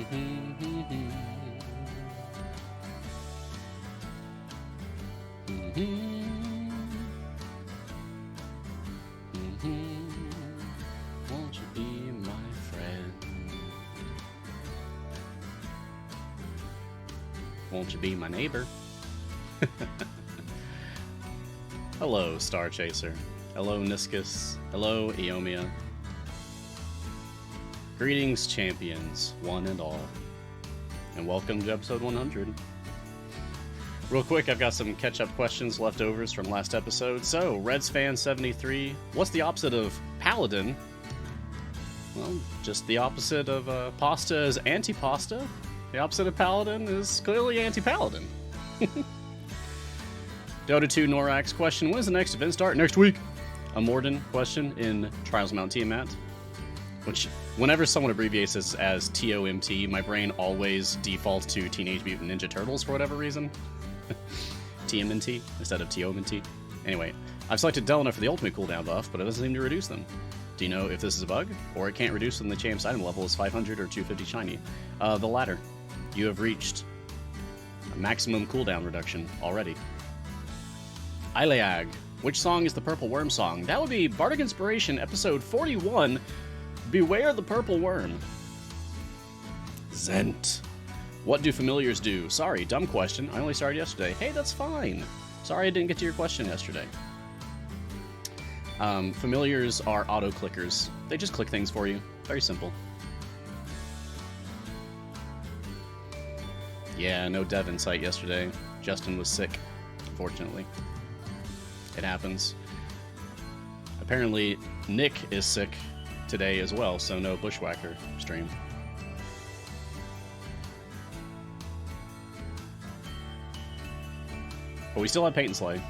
Won't you be my friend? Won't you be my neighbor? Hello, Star Chaser. Hello, Niscus. Hello, Eomia. Greetings, champions, one and all. And welcome to episode 100. Real quick, I've got some catch-up questions leftovers from last episode. So, Reds fan 73, what's the opposite of paladin? Well, just the opposite of pasta is anti-pasta. The opposite of paladin is clearly anti-paladin. Dota 2 Norax question, when does the next event start? Next week. A Morden question in Trials Mount Tiamat. Which, whenever someone abbreviates this as TOMT, my brain always defaults to Teenage Mutant Ninja Turtles for whatever reason. TMNT instead of TOMT. Anyway, I've selected Delna for the ultimate cooldown buff, but it doesn't seem to reduce them. Do you know if this is a bug, or it can't reduce when the champ's item level is 500 or 250 shiny? The latter. You have reached a maximum cooldown reduction already. Ileag. Which song is the Purple Worm song? That would be Bardic Inspiration, episode 41, Beware the Purple Worm. Zent. What do familiars do? Sorry, dumb question. I only started yesterday. Hey, that's fine. Sorry I didn't get to your question yesterday. Familiars are auto-clickers. They just click things for you. Very simple. Yeah, no dev insight yesterday. Justin was sick, unfortunately. It happens. Apparently, Nick is sick today as well, so no Bushwhacker stream. But we still have Paint and Slay,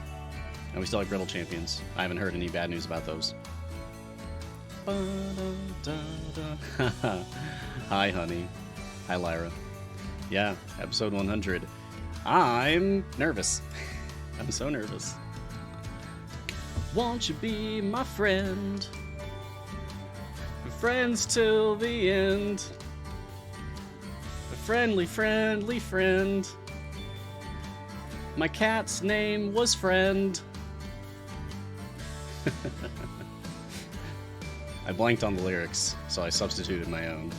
and we still have Griddle Champions. I haven't heard any bad news about those. Hi, honey. Hi, Lyra. Yeah, episode 100. I'm nervous. I'm so nervous. Won't you be my friend? Friends till the end. A friendly, friendly friend. My cat's name was Friend. I blanked on the lyrics, so I substituted my own.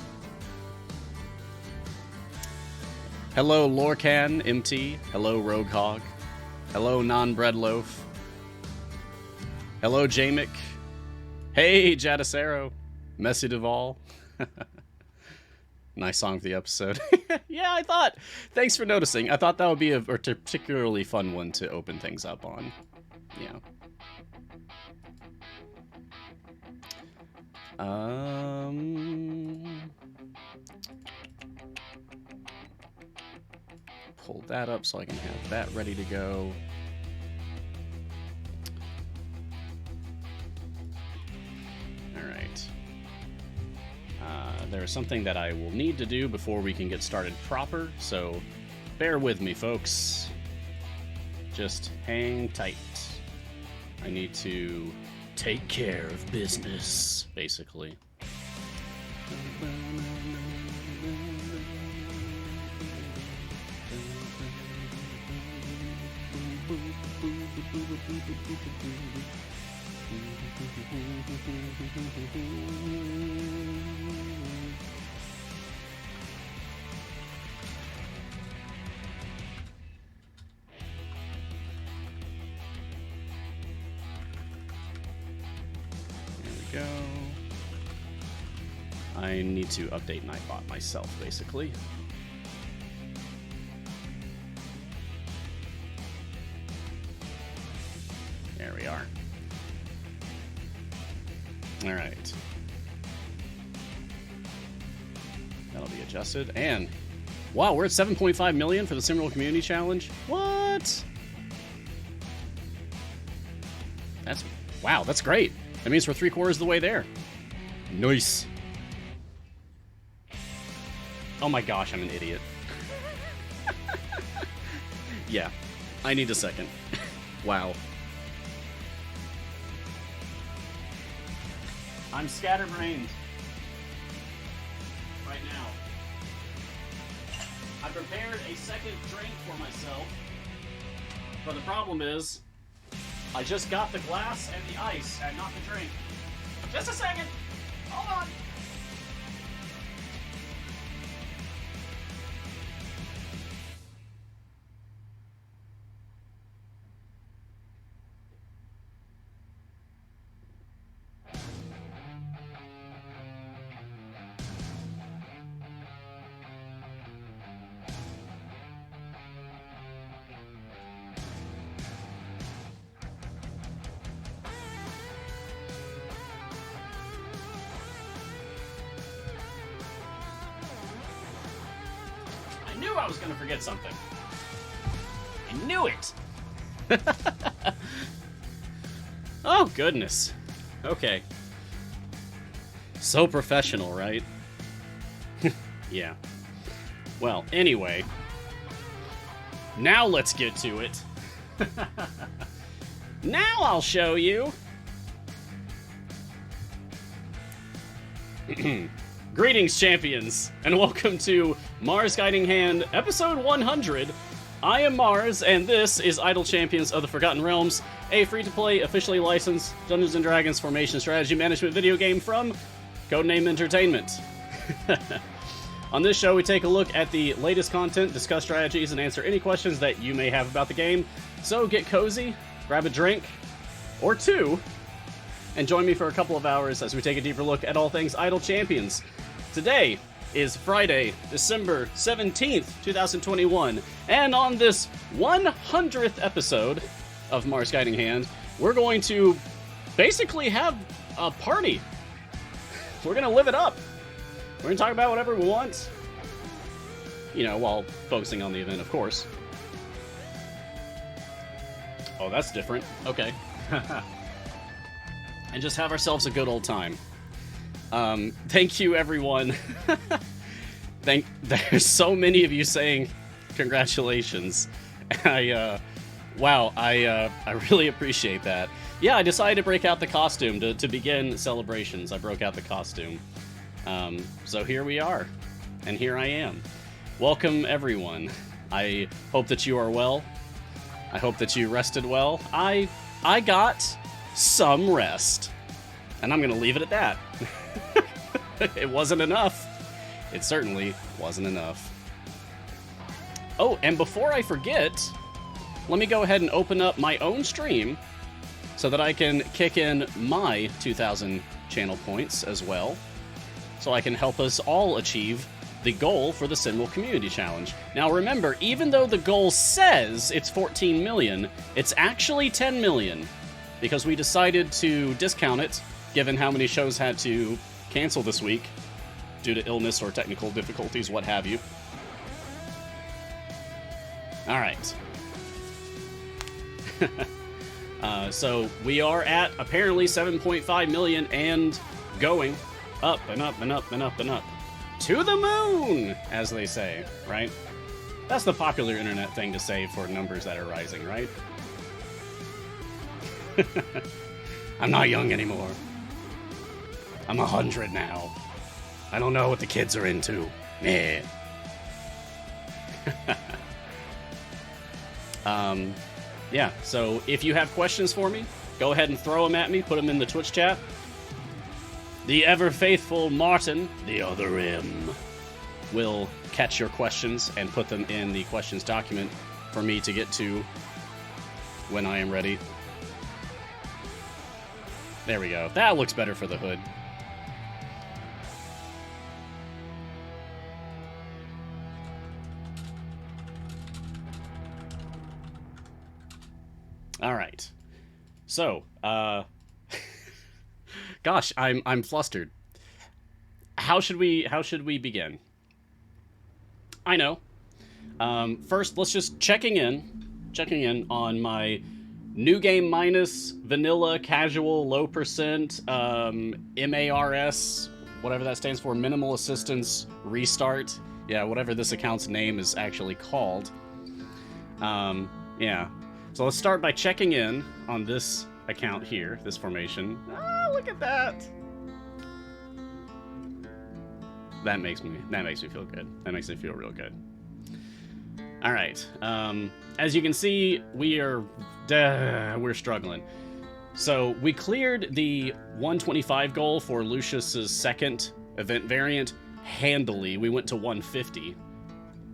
Hello, Lorcan MT. Hello, Rogue Hog. Hello, Non-Bread Loaf. Hello, Jamick. Hey, Jadicero. Messy Duval. Nice song for the episode. Yeah, I thought. Thanks for noticing. I thought that would be a particularly fun one to open things up on. Yeah. Pull that up so I can have that ready to go. Alright. There is something that I will need to do before we can get started proper, so bear with me, folks. Just hang tight. I need to take care of business, basically. Go. I need to update Nightbot myself, basically. There we are. All right. That'll be adjusted. And, wow, we're at 7.5 million for the Cymril Community Challenge. What? Wow, that's great. That means we're 3/4 of the way there. Nice. Oh my gosh, I'm an idiot. Yeah, I need a second. Wow. I'm scatterbrained. Right now. I prepared a second drink for myself, but the problem is, I just got the glass and the ice, and not the drink. Just a second! Hold on! I knew I was gonna forget something. I knew it! Oh, goodness. Okay. So professional, right? Yeah. Well, anyway. Now let's get to it. Now I'll show you. Greetings, champions, and welcome to Mars Guiding Hand, episode 100. I am Mars, and this is Idle Champions of the Forgotten Realms, a free-to-play, officially licensed Dungeons & Dragons formation strategy management video game from Codename Entertainment. On this show, we take a look at the latest content, discuss strategies, and answer any questions that you may have about the game. So get cozy, grab a drink, or two, and join me for a couple of hours as we take a deeper look at all things Idle Champions. Today is Friday, December 17th, 2021, and on this 100th episode of Mars Guiding Hand, we're going to basically have a party. We're going to live it up. We're going to talk about whatever we want, you know, while focusing on the event, of course. Oh, that's different. Okay. And just have ourselves a good old time. Thank you, everyone. There's so many of you saying congratulations. Wow, I really appreciate that. Yeah, I decided to break out the costume to begin celebrations. I broke out the costume. So here we are, and here I am. Welcome, everyone. I hope that you are well. I hope that you rested well. I got some rest, and I'm gonna leave it at that. It wasn't enough. It certainly wasn't enough. Oh, and before I forget, let me go ahead and open up my own stream so that I can kick in my 2,000 channel points as well, so I can help us all achieve the goal for the Sinwell Community Challenge. Now remember, even though the goal says it's 14 million, it's actually 10 million, because we decided to discount it, given how many shows had to cancel this week due to illness or technical difficulties, what have you. All right. So we are at apparently 7.5 million and going up and up and up and up and up. To the moon, as they say, right? That's the popular internet thing to say for numbers that are rising, right? I'm not young anymore. I'm 100 now. I don't know what the kids are into. Meh. Yeah, so if you have questions for me, go ahead and throw them at me. Put them in the Twitch chat. The ever-faithful Martin, the other M, will catch your questions and put them in the questions document for me to get to when I am ready. There we go. That looks better for the hood. All right. So, gosh, I'm flustered. How should we begin? I know. First, let's just checking in on my new game minus vanilla casual low percent MARS, whatever that stands for, minimal assistance restart. Yeah, whatever this account's name is actually called. Yeah. So let's start by checking in on this account here, this formation. Ah, look at that. That makes me feel good. That makes me feel real good. All right. As you can see, we're struggling. So we cleared the 125 goal for Lucius's second event variant handily. We went to 150.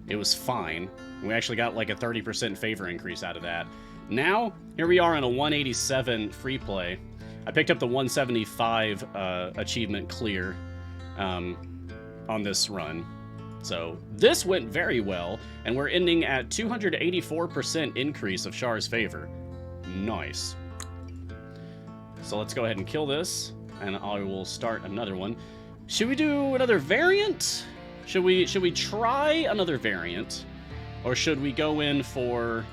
It was fine. We actually got like a 30% favor increase out of that. Now, here we are in a 187 free play. I picked up the 175 achievement clear on this run. So this went very well, and we're ending at 284% increase of Char's favor. Nice. So let's go ahead and kill this, and I will start another one. Should we do another variant? Should we try another variant? Or should we go in for...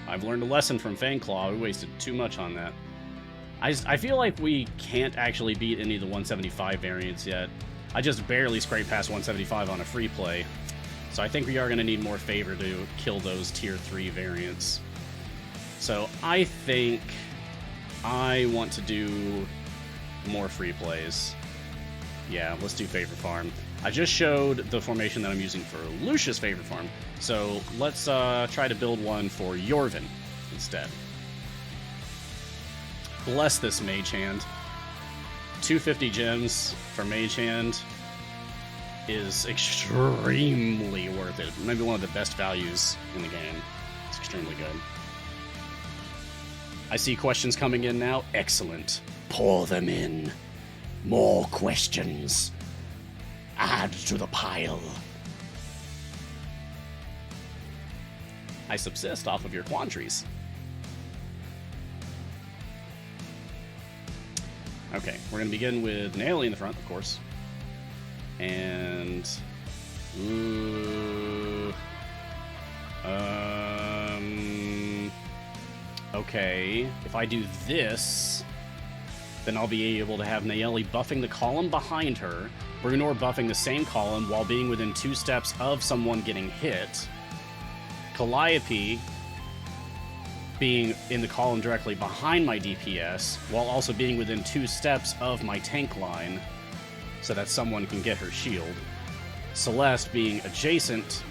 I've learned a lesson from Fangclaw. We wasted too much on that. I feel like we can't actually beat any of the 175 variants yet. I just barely scraped past 175 on a free play. So I think we are going to need more favor to kill those tier 3 variants. So I think I want to do more free plays. Yeah, let's do favor farm. I just showed the formation that I'm using for Lucius favor farm. So let's try to build one for Yorvin instead. Bless this Mage Hand. 250 gems for Mage Hand is extremely worth it. Maybe one of the best values in the game. It's extremely good. I see questions coming in now. Excellent. Pour them in. More questions. Add to the pile. I subsist off of your quandaries. Okay, we're going to begin with Naily in the front, of course. And... okay, if I do this, then I'll be able to have Nayeli buffing the column behind her, Brunor buffing the same column while being within 2 steps of someone getting hit, Calliope being in the column directly behind my DPS, while also being within 2 steps of my tank line, so that someone can get her shield. Celeste being adjacent,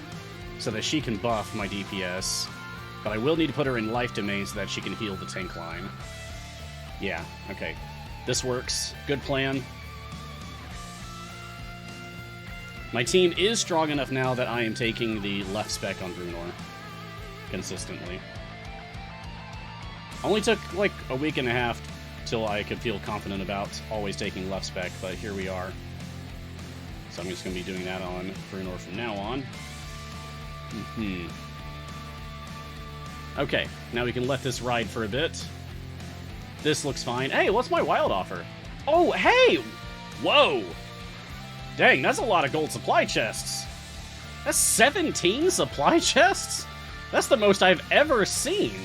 so that she can buff my DPS, but I will need to put her in life domain so that she can heal the tank line. Yeah, okay. This works. Good plan. My team is strong enough now that I am taking the left spec on Brunor consistently. Only took like a week and a half till I could feel confident about always taking left spec, but here we are. So I'm just going to be doing that on Brunor from now on. Okay, now we can let this ride for a bit. This looks fine. Hey, what's my wild offer? Oh, hey! Whoa! Dang, that's a lot of gold supply chests. That's 17 supply chests? That's the most I've ever seen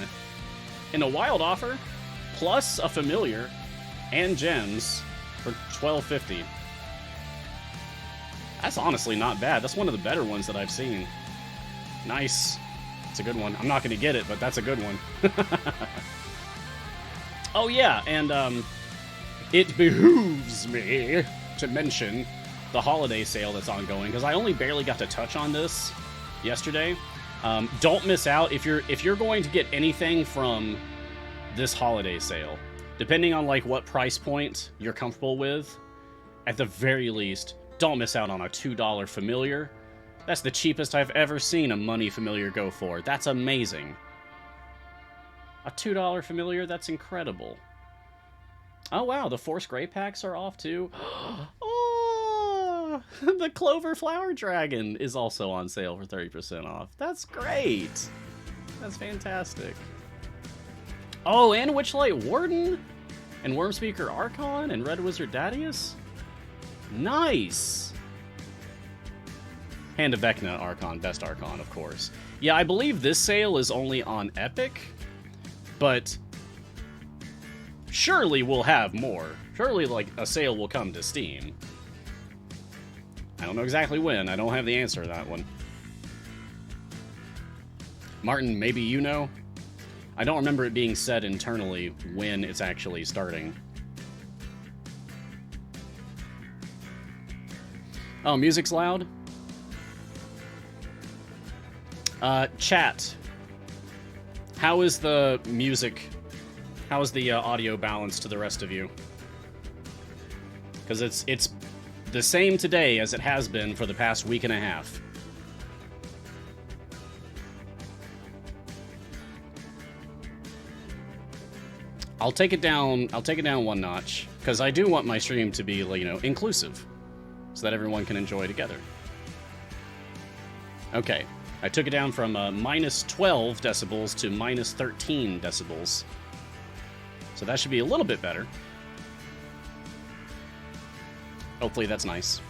in a wild offer, plus a familiar and gems for 1250. That's honestly not bad. That's one of the better ones that I've seen. Nice. It's a good one. I'm not going to get it, but that's a good one. Oh yeah, and it behooves me to mention the holiday sale that's ongoing, because I only barely got to touch on this yesterday. Don't miss out if you're going to get anything from this holiday sale, depending on like what price point you're comfortable with. At the very least, don't miss out on a $2 familiar. That's the cheapest I've ever seen a money familiar go for. That's amazing. A $2 familiar, that's incredible. Oh wow, the Force Grey packs are off too. Oh, the Clover Flower Dragon is also on sale for 30% off. That's great. That's fantastic. Oh, and Witchlight Warden, and Wormspeaker Archon, and Red Wizard Dadius. Nice. Hand of Vecna Archon, best Archon, of course. Yeah, I believe this sale is only on Epic, but surely we'll have more. Surely, like, a sale will come to Steam. I don't know exactly when. I don't have the answer to that one. Martin, maybe you know? I don't remember it being said internally when it's actually starting. Oh, music's loud? Chat. How is the music? How is the audio balance to the rest of you? Because it's the same today as it has been for the past week and a half. I'll take it down one notch, because I do want my stream to be, you know, inclusive, so that everyone can enjoy together. Okay, I took it down from minus 12 decibels to minus 13 decibels. So that should be a little bit better. Hopefully that's nice.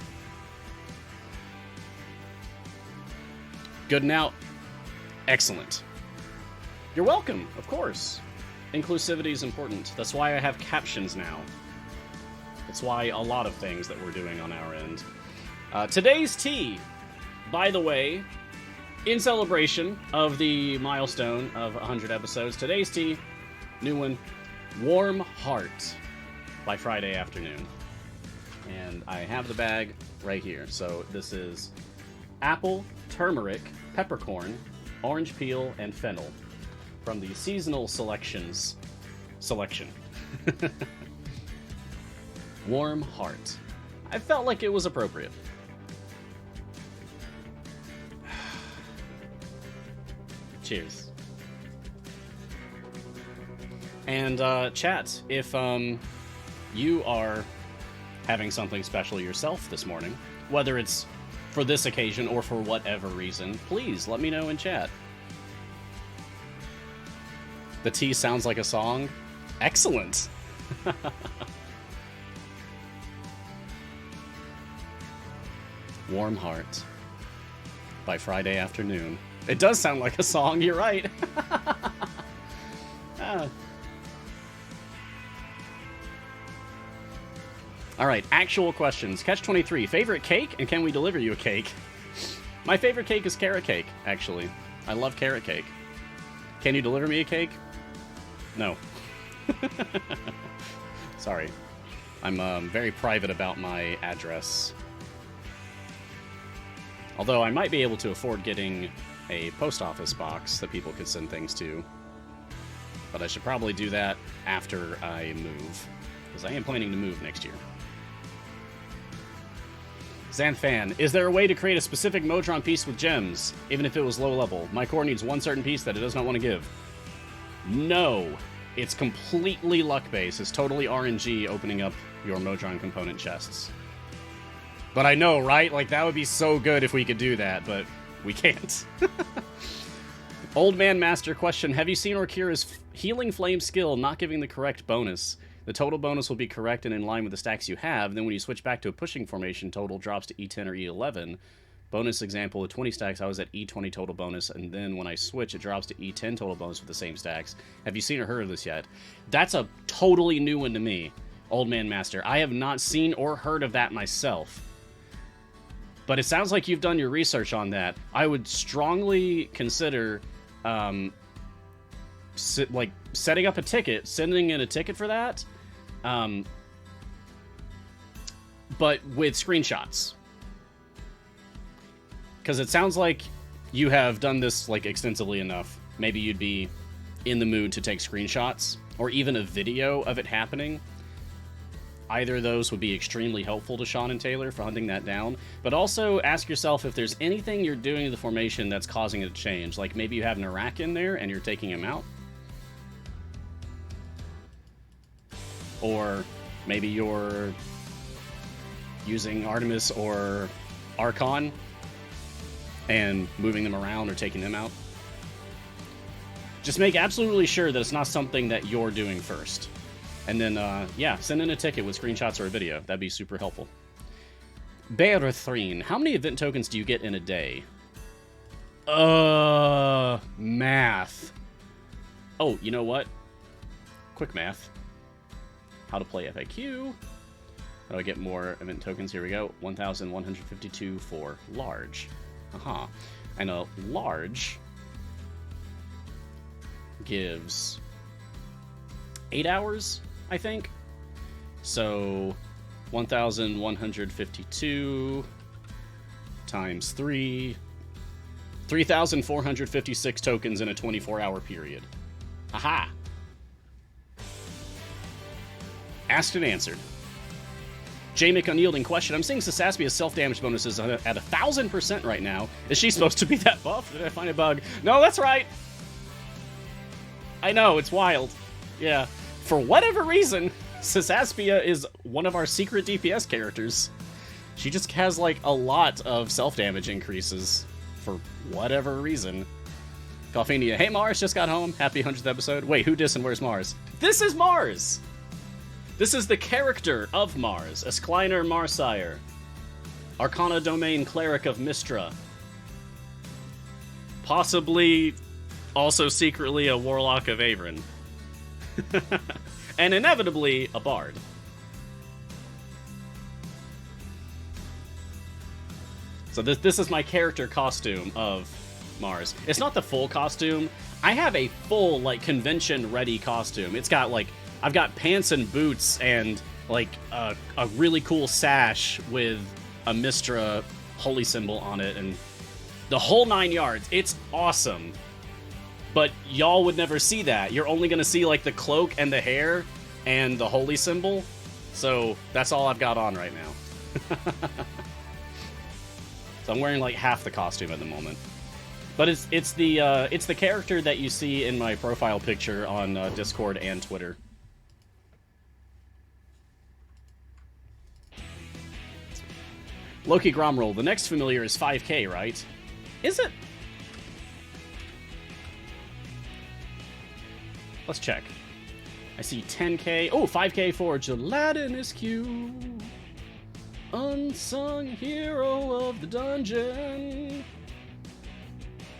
Good now. Excellent. You're welcome, of course. Inclusivity is important. That's why I have captions now. That's why a lot of things that we're doing on our end. Today's tea, by the way, in celebration of the milestone of 100 episodes, today's tea, new one, Warm Heart by Friday Afternoon. And I have the bag right here. So this is apple, turmeric, peppercorn, orange peel, and fennel from the seasonal selections selection. Warm Heart. I felt like it was appropriate. Cheers. And chat, if you are having something special yourself this morning, whether it's for this occasion or for whatever reason, please let me know in chat. The tea sounds like a song. Excellent. Warm Heart by Friday Afternoon. It does sound like a song, you're right. All right, actual questions. Catch 23. Favorite cake, and can we deliver you a cake? My favorite cake is carrot cake, actually. I love carrot cake. Can you deliver me a cake? No. Sorry. I'm very private about my address. Although I might be able to afford getting a post office box that people could send things to. But I should probably do that after I move, because I am planning to move next year. Xanfan, is there a way to create a specific Modron piece with gems, even if it was low level? My core needs one certain piece that it does not want to give. No. It's completely luck-based. It's totally RNG opening up your Modron component chests. But I know, right? Like, that would be so good if we could do that, but we can't. Old Man Master question, have you seen Orkira's Healing Flame skill not giving the correct bonus? The total bonus will be correct and in line with the stacks you have. Then when you switch back to a pushing formation, total drops to E10 or E11. Bonus example, with 20 stacks, I was at E20 total bonus, and then when I switch, it drops to E10 total bonus with the same stacks. Have you seen or heard of this yet? That's a totally new one to me, Old Man Master. I have not seen or heard of that myself. But it sounds like you've done your research on that. I would strongly consider, setting up a ticket, sending in a ticket for that, but with screenshots. Because it sounds like you have done this, like, extensively enough. Maybe you'd be in the mood to take screenshots, or even a video of it happening. Either of those would be extremely helpful to Sean and Taylor for hunting that down. But also ask yourself if there's anything you're doing to the formation that's causing it to change. Like maybe you have an Iraq in there and you're taking him out. Or maybe you're using Artemis or Archon and moving them around or taking them out. Just make absolutely sure that it's not something that you're doing first. And then, yeah, send in a ticket with screenshots or a video. That'd be super helpful. Bearthrine, how many event tokens do you get in a day? Math. Oh, you know what? Quick math. How to play FAQ. How do I get more event tokens? Here we go. 1,152 for large. Aha. And a large gives 8 hours, I think. So 1,152 times 3 3,456 tokens in a 24-hour period. Aha! Asked and answered. J-Mick Unyielding question. I'm seeing Sasaspia's self-damage bonuses at 1,000% right now. Is she supposed to be that buff? Did I find a bug? No, that's right! I know, it's wild. Yeah. For whatever reason, Sasaspia is one of our secret DPS characters. She just has, like, a lot of self-damage increases. For whatever reason. Golfania. Hey, Mars, just got home. Happy 100th episode. Wait, who dis and where's Mars? This is Mars! This is the character of Mars, Escliner Marsire, Arcana Domain Cleric of Mystra. Possibly also secretly a Warlock of Avron. And inevitably a Bard. So this is my character costume of Mars. It's not the full costume. I have a full, like, convention-ready costume. It's got, like, I've got pants and boots and, like, a really cool sash with a Mystra holy symbol on it and the whole 9 yards. It's awesome. But y'all would never see that. You're only going to see, like, the cloak and the hair and the holy symbol. So that's all I've got on right now. So I'm wearing, like, half the costume at the moment. But it's the character that you see in my profile picture on Discord and Twitter. Loki Gromroll, the next familiar is 5k, right? Is it? Let's check. I see 10k. Oh, 5k for Gelatinous Q. Unsung hero of the dungeon.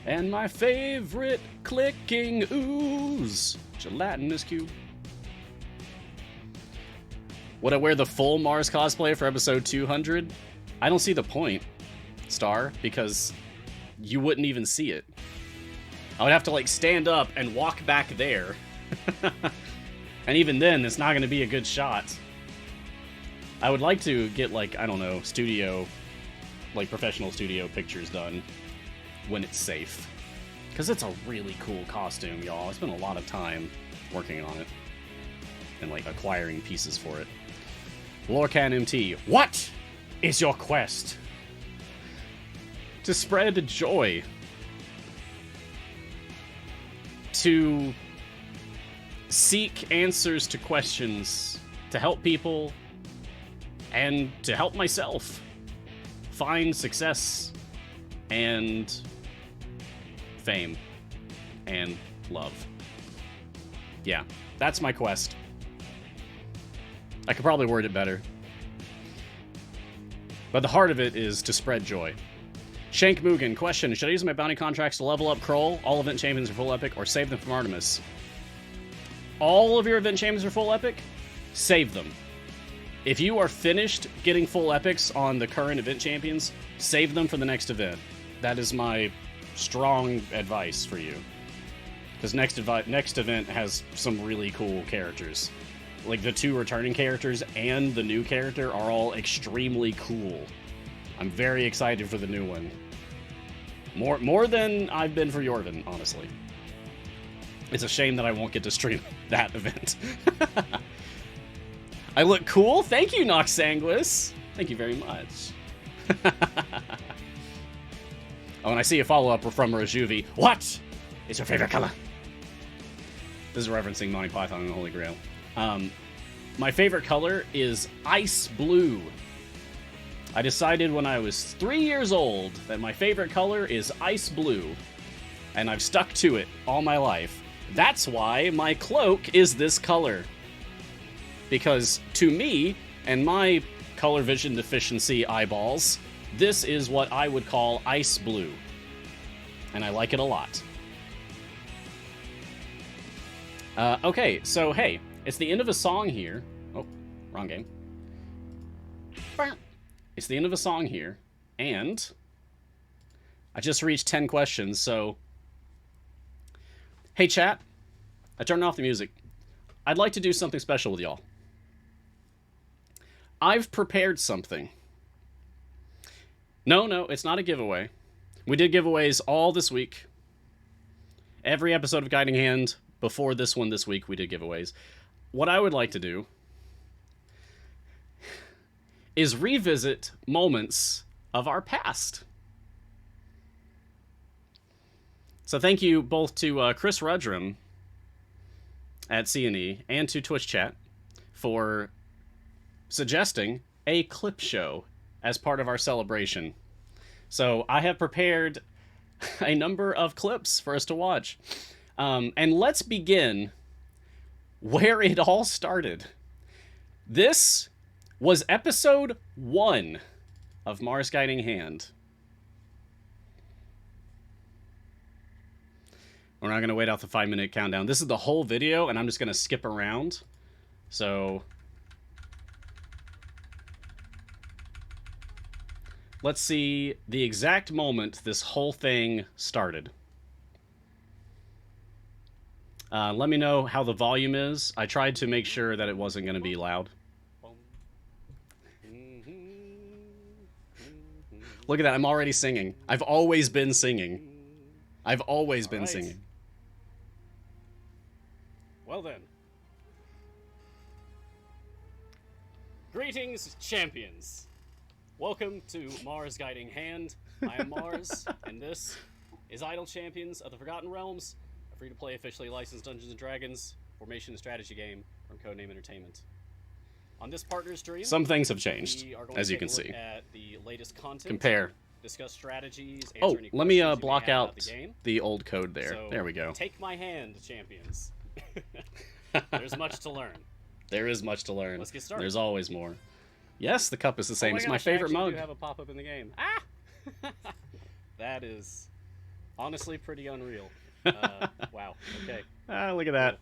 And my favorite clicking ooze. Gelatinous Q. Would I wear the full Mars cosplay for episode 200? I don't see the point, Star, because you wouldn't even see it. I would have to, like, stand up and walk back there. And even then, it's not going to be a good shot. I would like to get, like, I don't know, studio, like, professional studio pictures done when it's safe. Because it's a really cool costume, y'all. I spent a lot of time working on it. And, like, acquiring pieces for it. Lorcan MT, what is your quest? To spread joy. To seek answers to questions. To help people. And to help myself. Find success. And fame. And love. Yeah, that's my quest. I could probably word it better. But the heart of it is to spread joy. Shank Mugen, question, should I use my bounty contracts to level up Kroll, all event champions are full epic, or save them from Artemis? All of your event champions are full epic? Save them. If you are finished getting full epics on the current event champions, save them for the next event. That is my strong advice for you. Because next event has some really cool characters. Like, the 2 returning characters and the new character are all extremely cool. I'm very excited for the new one. More than I've been for Yorvin, honestly. It's a shame that I won't get to stream that event. I look cool? Thank you, Noxanguis! Thank you very much. Oh, and I see a follow-up from Rajuvi. What is your favorite color? This is referencing Monty Python and the Holy Grail. My favorite color is ice blue. I decided when I was 3 years old that my favorite color is ice blue, and I've stuck to it all my life. That's why my cloak is this color. Because to me, and my color vision deficiency eyeballs, this is what I would call ice blue. And I like it a lot. Okay, so hey, it's the end of a song here. Oh, wrong game. It's the end of a song here, and I just reached 10 questions, so... Hey, chat. I turned off the music. I'd like to do something special with y'all. I've prepared something. No, it's not a giveaway. We did giveaways all this week. Every episode of Guiding Hand before this one this week, we did giveaways. What I would like to do is revisit moments of our past. So thank you both to Chris Rudrum at C&E and to Twitch Chat for suggesting a clip show as part of our celebration. So I have prepared a number of clips for us to watch. And let's begin where it all started. This was episode 1 of Mars Guiding Hand. We're not going to wait out the 5-minute countdown. This is the whole video, and I'm just going to skip around. So let's see the exact moment this whole thing started. Let me know how the volume is. I tried to make sure that it wasn't going to be loud. Look at that, I'm already singing. I've always been singing. I've always been singing. Well then. Greetings, champions. Welcome to Mars Guiding Hand. I am Mars, and this is Idle Champions of the Forgotten Realms, a free-to-play officially licensed Dungeons & Dragons formation and strategy game from Codename Entertainment. On this partner stream, some things have changed, as you can see. At the latest content, compare, discuss strategies. Oh, let me block out the old code there. So, there we go. Take my hand, champions. There's much to learn. There is much to learn. Let's get started. There's always more. Yes, the cup is the same. It's my favorite mug. You have a pop-up in the game. Ah! That is honestly pretty unreal. Wow. Okay. Look at that.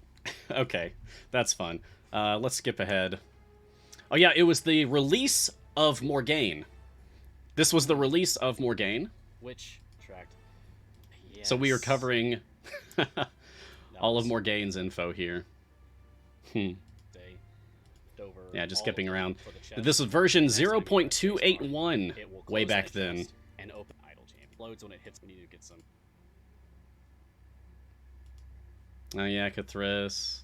Okay, that's fun. Let's skip ahead. Oh yeah, it was the release of Morgaine. This was the release of Morgaine. Which tract? Yes. So we are covering all of Morgaine's info here. Yeah, just skipping around. This was version 0.281 way back then. And open idle champ. Loads when it hits. We need to get some. Oh yeah, Cathris.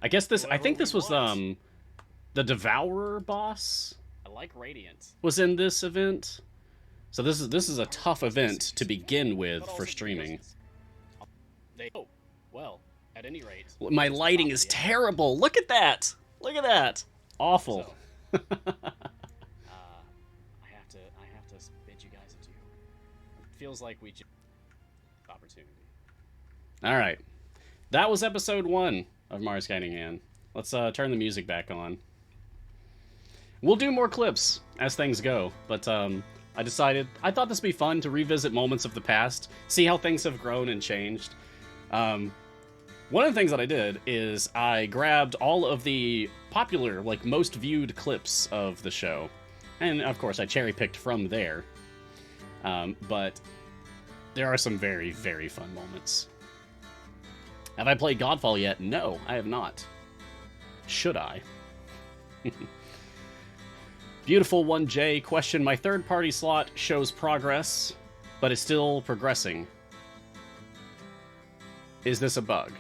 I guess this. I think this was the Devourer boss. I like Radiant. Was in this event. So this is a tough event to begin with for streaming. Oh, well, at any rate. My lighting is terrible. Look at that. Look at that. Awful. So, I have to bid you guys adieu. It feels like we just opportunity. All right. That was episode 1 of Mars Guiding Hand. Let's turn the music back on. We'll do more clips as things go, but I thought this would be fun to revisit moments of the past, see how things have grown and changed. One of the things that I did is I grabbed all of the popular, like, most viewed clips of the show, and of course I cherry-picked from there. But there are some very, very fun moments. Have I played Godfall yet? No, I have not. Should I? Beautiful 1J question. My third-party slot shows progress, but it's still progressing. Is this a bug?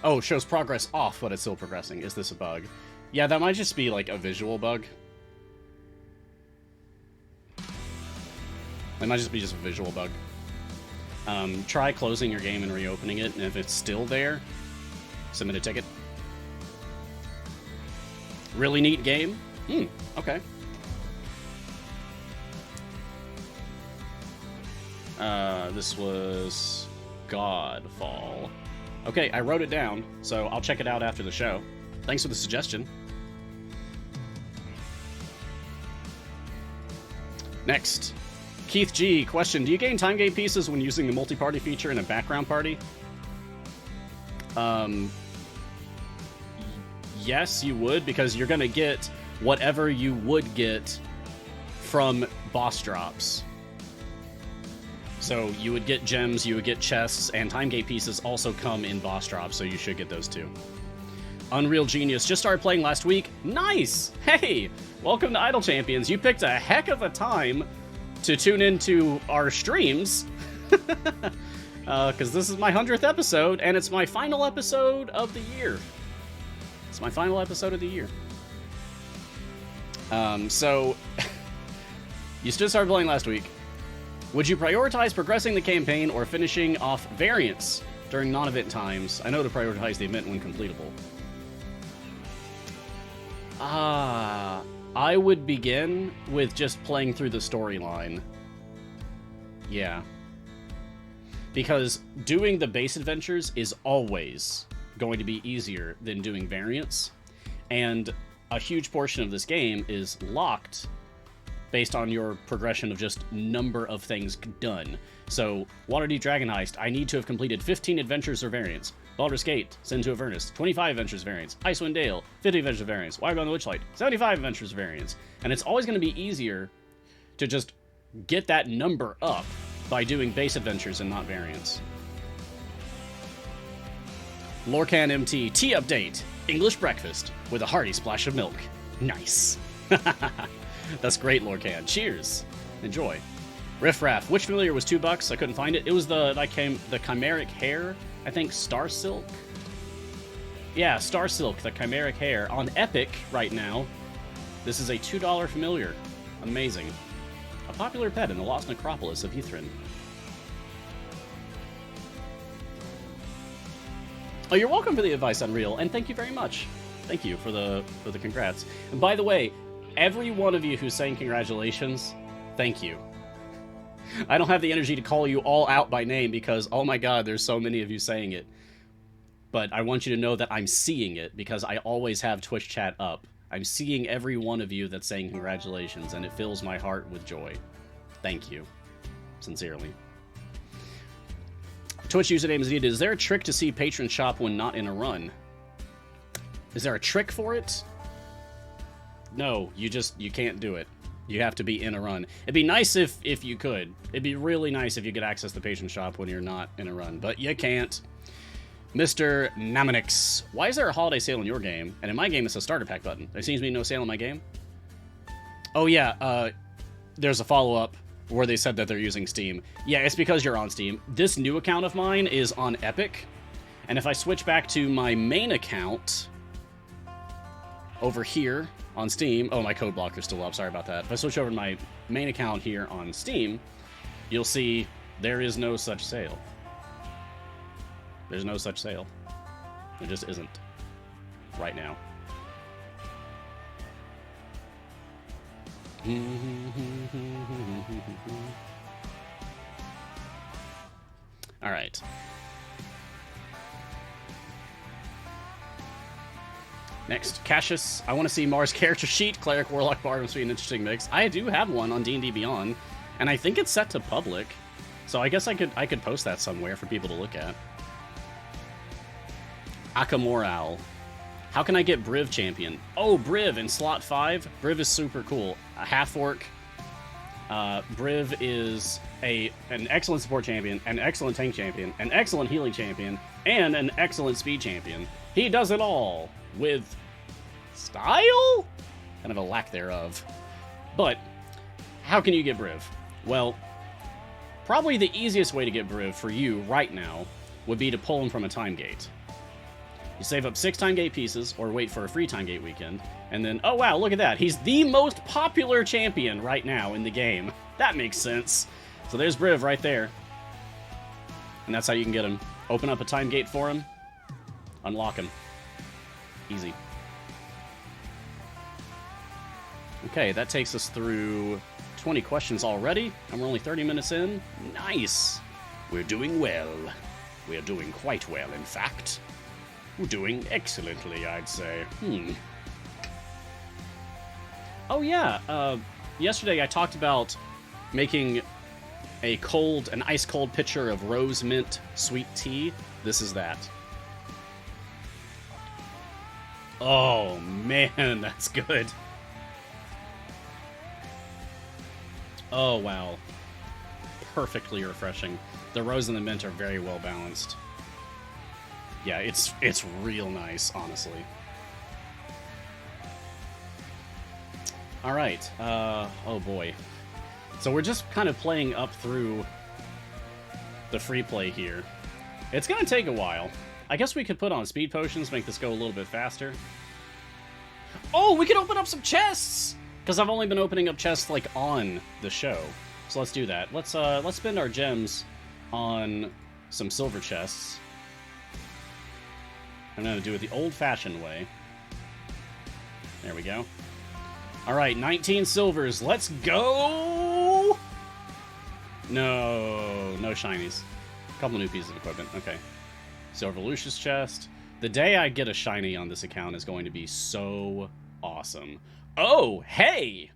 Oh, shows progress off, but it's still progressing. Is this a bug? Yeah, that might just be like a visual bug. It might just be just a visual bug. Try closing your game and reopening it, and if it's still there, submit a ticket. Really neat game? Okay. This was Godfall. Okay, I wrote it down, so I'll check it out after the show. Thanks for the suggestion. Next. Keith G. Question. Do you gain time gate pieces when using the multi-party feature in a background party? Yes, you would, because you're going to get whatever you would get from boss drops. So you would get gems, you would get chests, and time gate pieces also come in boss drops, so you should get those too. Unreal Genius just started playing last week. Nice! Hey! Welcome to Idle Champions. You picked a heck of a time to tune into our streams. Because this is my 100th episode, and it's my final episode of the year. It's my final episode of the year. So, you still started playing last week. Would you prioritize progressing the campaign or finishing off variants during non-event times? I know to prioritize the event when completable. I would begin with just playing through the storyline. Yeah. Because doing the base adventures is always going to be easier than doing variants. And a huge portion of this game is locked based on your progression of just number of things done. So, Waterdeep Dragon Heist, I need to have completed 15 adventures or variants. Baldur's Gate, Send to Avernus, 25 adventures variants. Icewind Dale, 50 adventures variants. Wirebone the Witchlight, 75 adventures variants. And it's always going to be easier to just get that number up by doing base adventures and not variants. Lorcan MT, tea update. English breakfast with a hearty splash of milk. Nice. That's great, Lorcan. Cheers. Enjoy. Riff Raff, which familiar was $2? I couldn't find it. It was the chimeric hair. I think Star Silk. Yeah, Star Silk, the chimeric hair. On Epic right now, this is a $2 familiar. Amazing. A popular pet in the Lost Necropolis of Ythrin. Oh, you're welcome for the advice, Unreal, and thank you very much. Thank you for the congrats. And by the way, every one of you who's saying congratulations, thank you. I don't have the energy to call you all out by name because, oh my god, there's so many of you saying it. But I want you to know that I'm seeing it because I always have Twitch chat up. I'm seeing every one of you that's saying congratulations, and it fills my heart with joy. Thank you. Sincerely. Twitch username is needed. Is there a trick to see patron shop when not in a run? Is there a trick for it? No, you can't do it. You have to be in a run. It'd be nice if you could. It'd be really nice if you could access the patron shop when you're not in a run, but you can't. Mr. Naminix, why is there a holiday sale in your game? And in my game, it's a starter pack button. There seems to be no sale in my game. Oh yeah, there's a follow-up where they said that they're using Steam. Yeah, it's because you're on Steam. This new account of mine is on Epic, and if I switch back to my main account over here on Steam... Oh, my code blocker's still up. Sorry about that. If I switch over to my main account here on Steam, you'll see there is no such sale. There's no such sale. There just isn't. Right now. Alright. Next, Cassius. I want to see Mars character sheet. Cleric, Warlock, Bard must be an interesting mix. I do have one on D&D Beyond, and I think it's set to public. So I guess I could post that somewhere for people to look at. Akamoral. How can I get Briv champion? Oh, Briv in slot 5. Briv is super cool. A half-orc. Briv is an excellent support champion, an excellent tank champion, an excellent healing champion, and an excellent speed champion. He does it all with style? Kind of a lack thereof. But how can you get Briv? Well, probably the easiest way to get Briv for you right now would be to pull him from a time gate. You save up 6 time gate pieces, or wait for a free time gate weekend, and then, oh wow, look at that. He's the most popular champion right now in the game. That makes sense. So there's Briv right there. And that's how you can get him. Open up a time gate for him. Unlock him. Easy. Okay, that takes us through 20 questions already, and we're only 30 minutes in. Nice. We're doing well. We're doing quite well, in fact. We're doing excellently, I'd say. Oh yeah, yesterday I talked about making an ice-cold pitcher of rose mint sweet tea. This is that. Oh man, that's good. Oh wow. Perfectly refreshing. The rose and the mint are very well balanced. Yeah, it's real nice, honestly. Alright, oh boy. So we're just kind of playing up through the free play here. It's gonna take a while. I guess we could put on speed potions, make this go a little bit faster. Oh, we could open up some chests! Because I've only been opening up chests, like, on the show. So let's do that. Let's spend our gems on some silver chests. I'm gonna do it the old-fashioned way. There we go. Alright, 19 silvers. Let's go! No shinies. A couple new pieces of equipment. Okay. Silver Lucius chest. The day I get a shiny on this account is going to be so awesome. Oh, hey!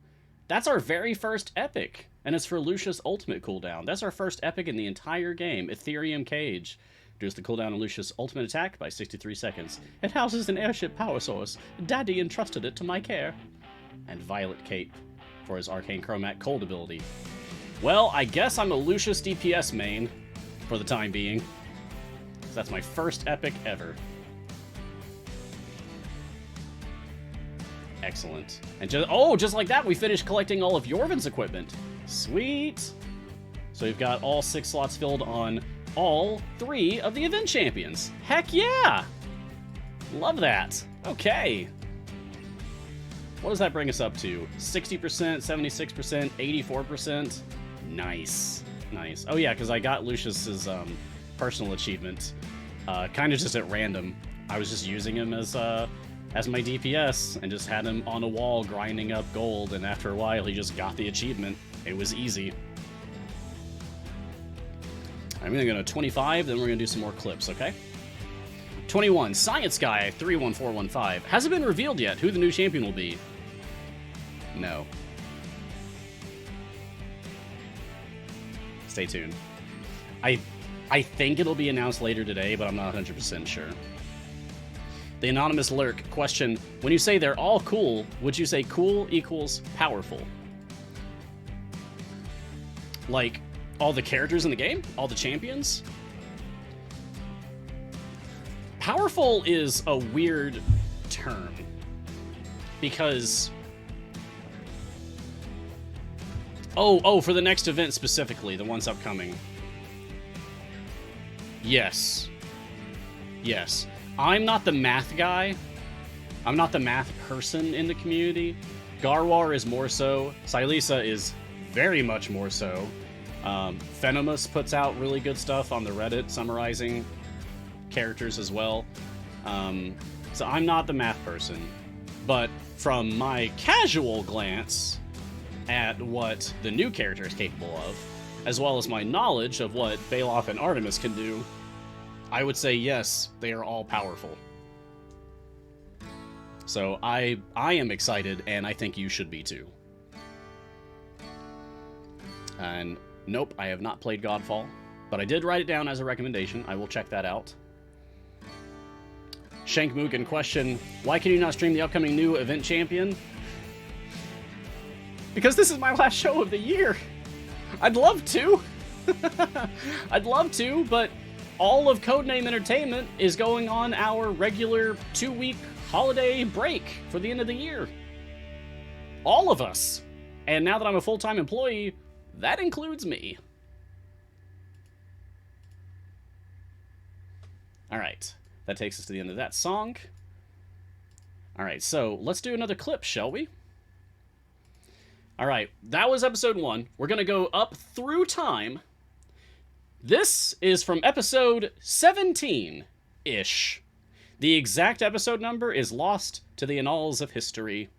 That's our very first epic. And it's for Lucius Ultimate cooldown. That's our first epic in the entire game. Ethereum Cage. Reduce the cooldown on Lucius' ultimate attack by 63 seconds. It houses an airship power source. Daddy entrusted it to my care. And Violet Cape for his Arcane Chromat Cold ability. Well, I guess I'm a Lucius DPS main for the time being. So that's my first epic ever. Excellent. And just like that, we finished collecting all of Yorvin's equipment. Sweet. So we've got all 6 slots filled on all 3 of the event champions. Heck yeah! Love that. Okay. What does that bring us up to? 60%, 76%, 84%? Nice. Nice. Oh yeah, because I got Lucius's personal achievement kind of just at random. I was just using him as my DPS and just had him on a wall grinding up gold, and after a while he just got the achievement. It was easy. I'm gonna go to 25, then we're gonna do some more clips, okay? 21, Science Guy 31415. Hasn't been revealed yet who the new champion will be. No. Stay tuned. I think it'll be announced later today, but I'm not 100% sure. The Anonymous Lurk question, when you say they're all cool, would you say cool equals powerful? Like, all the characters in the game? All the champions? Powerful is a weird term. Because... Oh, for the next event specifically, the ones upcoming. Yes. Yes. I'm not the math guy. I'm not the math person in the community. Garwar is more so. Silisa is very much more so. Phenomus puts out really good stuff on the Reddit, summarizing characters as well. So I'm not the math person. But from my casual glance at what the new character is capable of, as well as my knowledge of what Baloth and Artemis can do, I would say yes, they are all powerful. So I am excited, and I think you should be too. And nope, I have not played Godfall, but I did write it down as a recommendation. I will check that out. Shank Mugen question, why can you not stream the upcoming new event champion? Because this is my last show of the year. I'd love to. I'd love to, but all of Codename Entertainment is going on our regular 2-week holiday break for the end of the year. All of us. And now that I'm a full-time employee, that includes me. All right. That takes us to the end of that song. All right, so let's do another clip, shall we? All right, that was episode 1. We're going to go up through time. This is from episode 17-ish. The exact episode number is lost to the annals of history.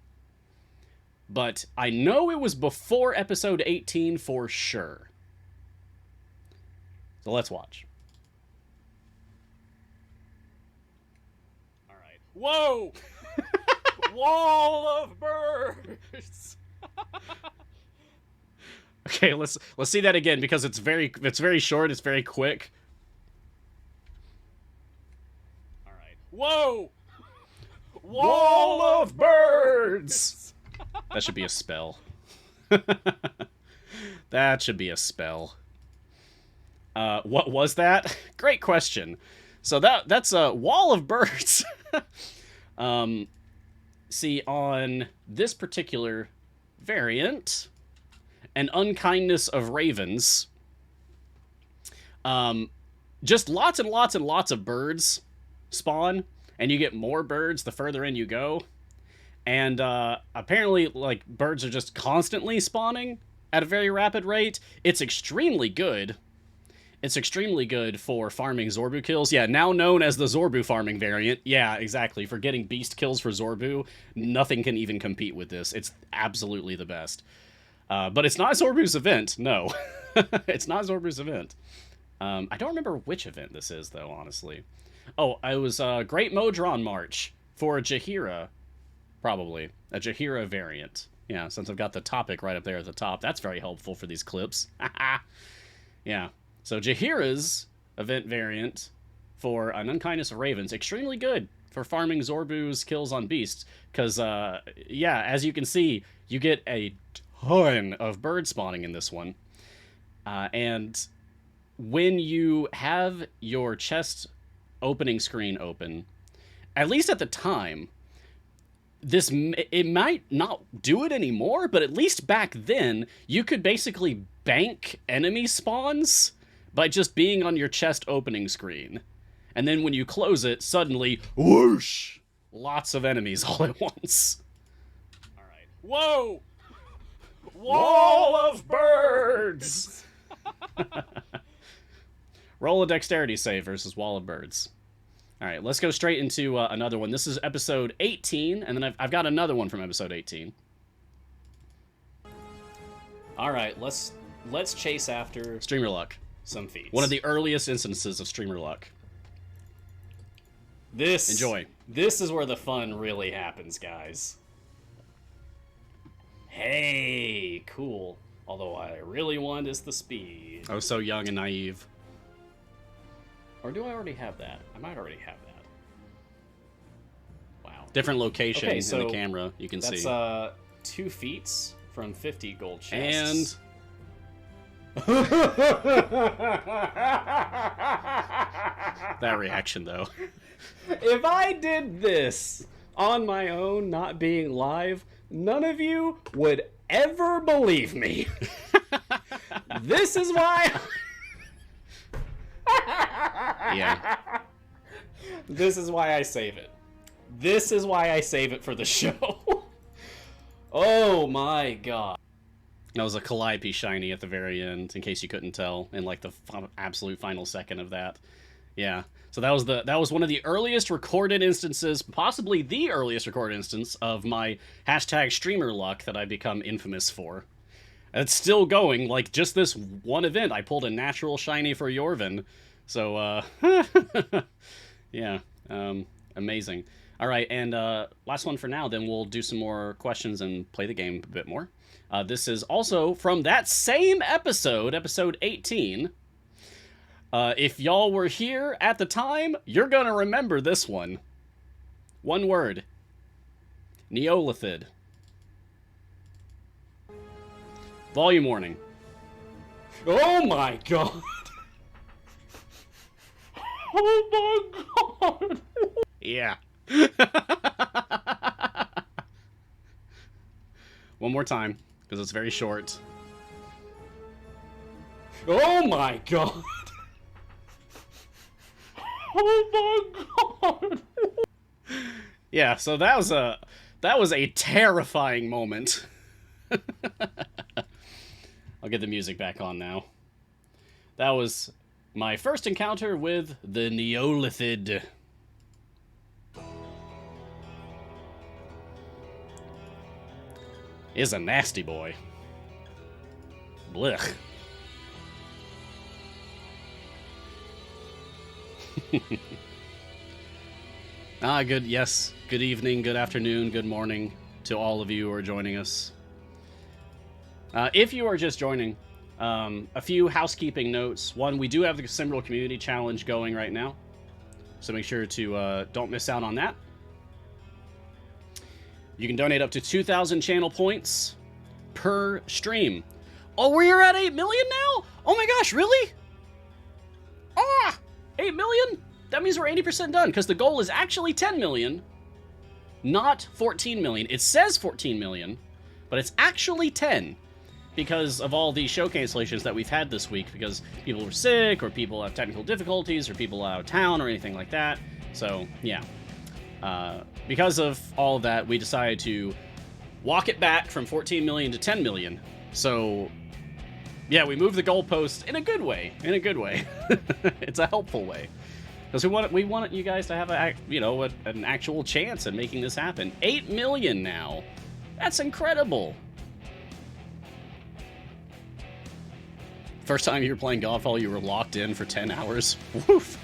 But I know it was before episode 18 for sure. So let's watch. All right. Whoa! Wall of birds! Okay, let's see that again because it's very short, it's very quick. All right. Whoa! Wall of birds. That should be a spell. That should be a spell. What was that? Great question. So that's a wall of birds. See, on this particular variant, an unkindness of ravens, Just lots and lots and lots of birds spawn, and you get more birds the further in you go. And apparently, like, birds are just constantly spawning at a very rapid rate. It's extremely good. It's extremely good for farming Zorbu kills. Yeah, now known as the Zorbu farming variant. Yeah, exactly. For getting beast kills for Zorbu, nothing can even compete with this. It's absolutely the best. But it's not Zorbu's event, no. It's not Zorbu's event. I don't remember which event this is, though, honestly. Oh, it was Great Modron March for Jaheira, probably. A Jaheira variant. Yeah, since I've got the topic right up there at the top. That's very helpful for these clips. Yeah. So Jaheira's event variant for an Unkindness of Ravens, extremely good for farming Zorbu's kills on beasts. Because, yeah, as you can see, you get a ton of bird spawning in this one. And when you have your chest opening screen open, at least at the time, it might not do it anymore, but at least back then, you could basically bank enemy spawns by just being on your chest opening screen. And then when you close it, suddenly, whoosh! Lots of enemies all at once. Alright. Whoa! Wall of birds! Roll a dexterity save versus Wall of Birds. Alright, let's go straight into another one. This is episode 18, and then I've got another one from episode 18. Alright, let's chase after Streamer Luck. Some feats. One of the earliest instances of Streamer Luck. Enjoy. This is where the fun really happens, guys. Hey, cool. Although I really want is the speed. I was so young and naive. Or do I already have that? I might already have that. Wow. Different location in the camera, you can see. That's 2 feats from 50 gold chests. And that reaction, though. If I did this on my own, not being live, none of you would ever believe me. This is why... Yeah. This is why I save it. This is why I save it for the show. Oh my god. That was a Calliope shiny at the very end, in case you couldn't tell, in like the absolute final second of that. Yeah. So that was one of the earliest recorded instances, possibly the earliest recorded instance of my hashtag streamer luck that I've become infamous for. It's still going, like just this one event, I pulled a natural shiny for Yorvin. So, yeah, amazing. All right, and last one for now, then we'll do some more questions and play the game a bit more. This is also from that same episode, episode 18. If y'all were here at the time, you're gonna remember this one. One word. Neolithid. Volume warning. Oh my god! Oh my god! Yeah. One more time, because it's very short. Oh my god! Oh my god! Yeah, so that was a terrifying moment. I'll get the music back on now. That was my first encounter with the Neolithid. Is a nasty boy. Blech. Good evening, good afternoon, good morning to all of you who are joining us. If you are just joining, a few housekeeping notes. One, we do have the Cymbril Community Challenge going right now, so make sure to don't miss out on that. You can donate up to 2,000 channel points per stream. Oh, we're at 8 million now? Oh my gosh, really? Ah, 8 million? That means we're 80% done, because the goal is actually 10 million, not 14 million. It says 14 million, but it's actually 10. because of all the show cancellations that we've had this week, because people were sick, or people have technical difficulties, or people out of town, or anything like that. So, yeah. Because of all of that, we decided to walk it back from 14 million to 10 million. So, yeah, we moved the goalpost in a good way. In a good way. It's a helpful way. Because we want you guys to have an actual chance at making this happen. 8 million now. That's incredible. First time you were playing Godfall, you were locked in for 10 hours. Woof.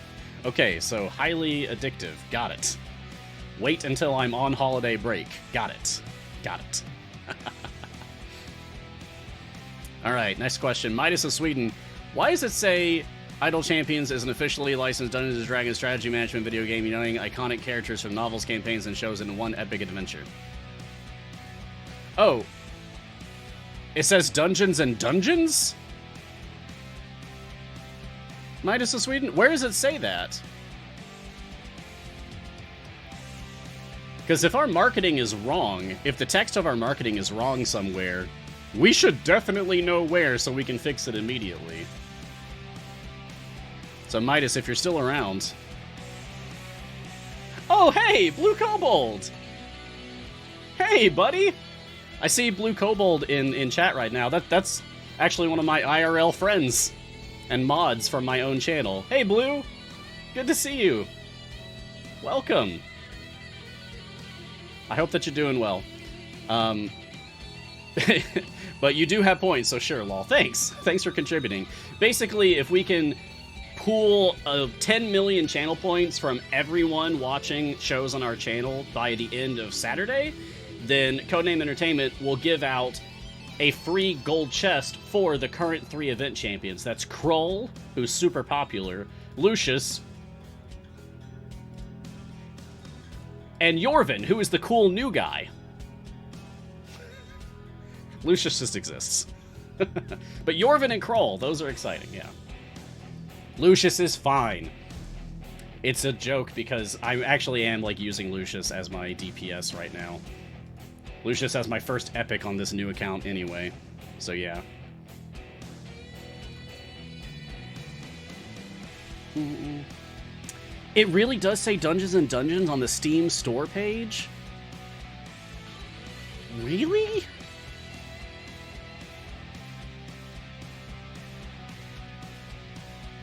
Okay, so highly addictive. Got it. Wait until I'm on holiday break. Got it. Got it. All right, next question. Midas of Sweden. Why does it say Idle Champions is an officially licensed Dungeons & Dragons strategy management video game uniting iconic characters from novels, campaigns, and shows in one epic adventure? Oh. It says Dungeons and Dungeons? Midas of Sweden? Where does it say that? Because if our marketing is wrong, if the text of our marketing is wrong somewhere, we should definitely know where so we can fix it immediately. So Midas, if you're still around... Oh, hey! Blue Kobold! Hey, buddy! I see Blue Kobold in chat right now. That's actually one of my IRL friends and mods from my own channel. Hey, Blue! Good to see you. Welcome. I hope that you're doing well. But you do have points, so sure, lol. Thanks. Thanks for contributing. Basically, if we can pool 10 million channel points from everyone watching shows on our channel by the end of Saturday, then Codename Entertainment will give out a free gold chest for the current 3 event champions. That's Kroll, who's super popular, Lucius, and Yorvin, who is the cool new guy. Lucius just exists. But Yorvin and Kroll, those are exciting, yeah. Lucius is fine. It's a joke because I actually am using Lucius as my DPS right now. Lucius has my first epic on this new account anyway, so yeah. It really does say Dungeons and Dungeons on the Steam store page? Really?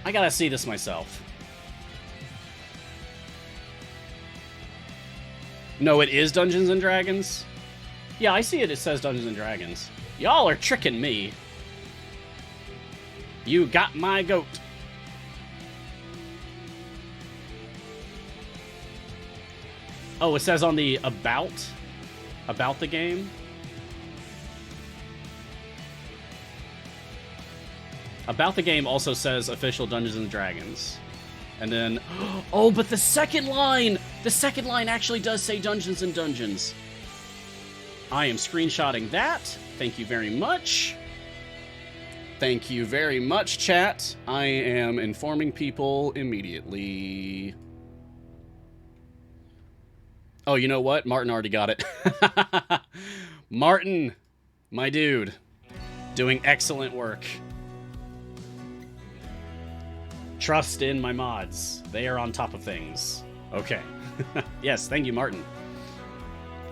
I gotta see this myself. No, it is Dungeons and Dragons? Yeah, I see it. It says Dungeons and Dragons. Y'all are tricking me. You got my goat. Oh, it says on the about the game. About the game also says official Dungeons and Dragons. And then, oh, but the second line actually does say Dungeons and Dungeons. I am screenshotting that. Thank you very much. Thank you very much, chat. I am informing people immediately. Oh, you know what? Martin already got it. Martin, my dude, doing excellent work. Trust in my mods. They are on top of things. Okay. Yes, thank you, Martin.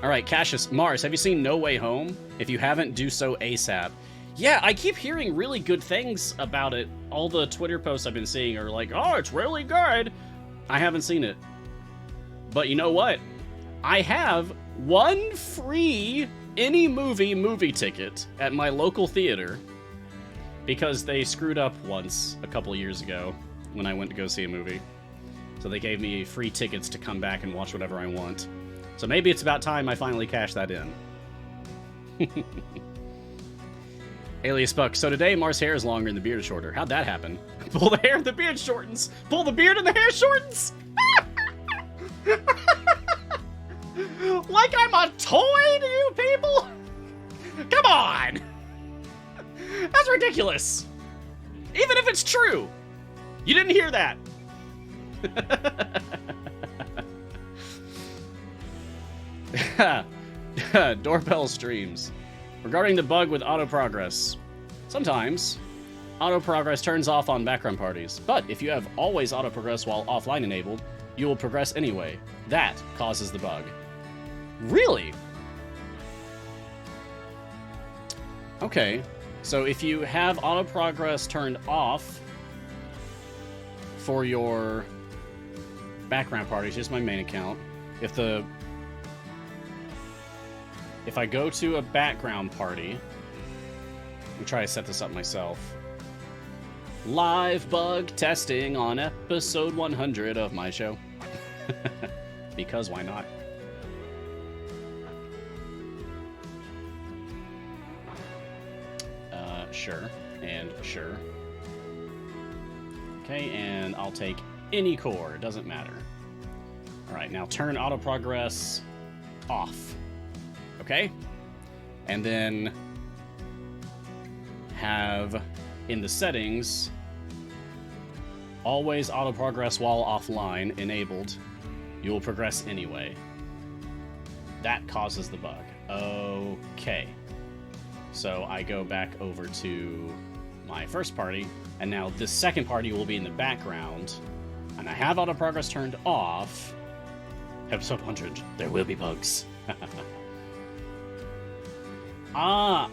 All right, Cassius. Mars, have you seen No Way Home? If you haven't, do so ASAP. Yeah, I keep hearing really good things about it. All the Twitter posts I've been seeing are like, oh, it's really good. I haven't seen it. But you know what? I have one free any movie ticket at my local theater because they screwed up once a couple years ago when I went to go see a movie. So they gave me free tickets to come back and watch whatever I want. So maybe it's about time I finally cash that in. Alias Buck. So today, Mars' hair is longer and the beard is shorter. How'd that happen? Pull the hair and the beard shortens. Pull the beard and the hair shortens. Like I'm a toy to you people? Come on. That's ridiculous. Even if it's true. You didn't hear that. Doorbell streams. Regarding the bug with auto progress, Sometimes, auto progress turns off on background parties, but if you have always auto progress while offline enabled, you will progress anyway. That causes the bug. Really? Okay, so if you have auto progress turned off for your background parties, here's my main account. If I go to a background party, I'm trying to set this up myself. Live bug testing on episode 100 of my show. Because why not? Sure, and sure. Okay, and I'll take any core, it doesn't matter. Alright, now turn auto progress off. Okay? And then have in the settings always auto progress while offline enabled. You will progress anyway. That causes the bug. Okay. So I go back over to my first party, and now this second party will be in the background, and I have auto progress turned off. Episode 100, there will be bugs. I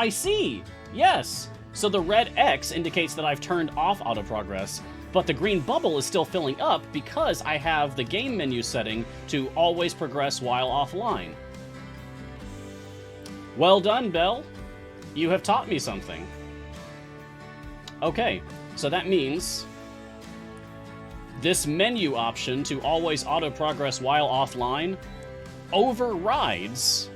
see. Yes. So the red X indicates that I've turned off auto progress, but the green bubble is still filling up because I have the game menu setting to always progress while offline. Well done, Belle. You have taught me something. Okay, so that means this menu option to always auto progress while offline overrides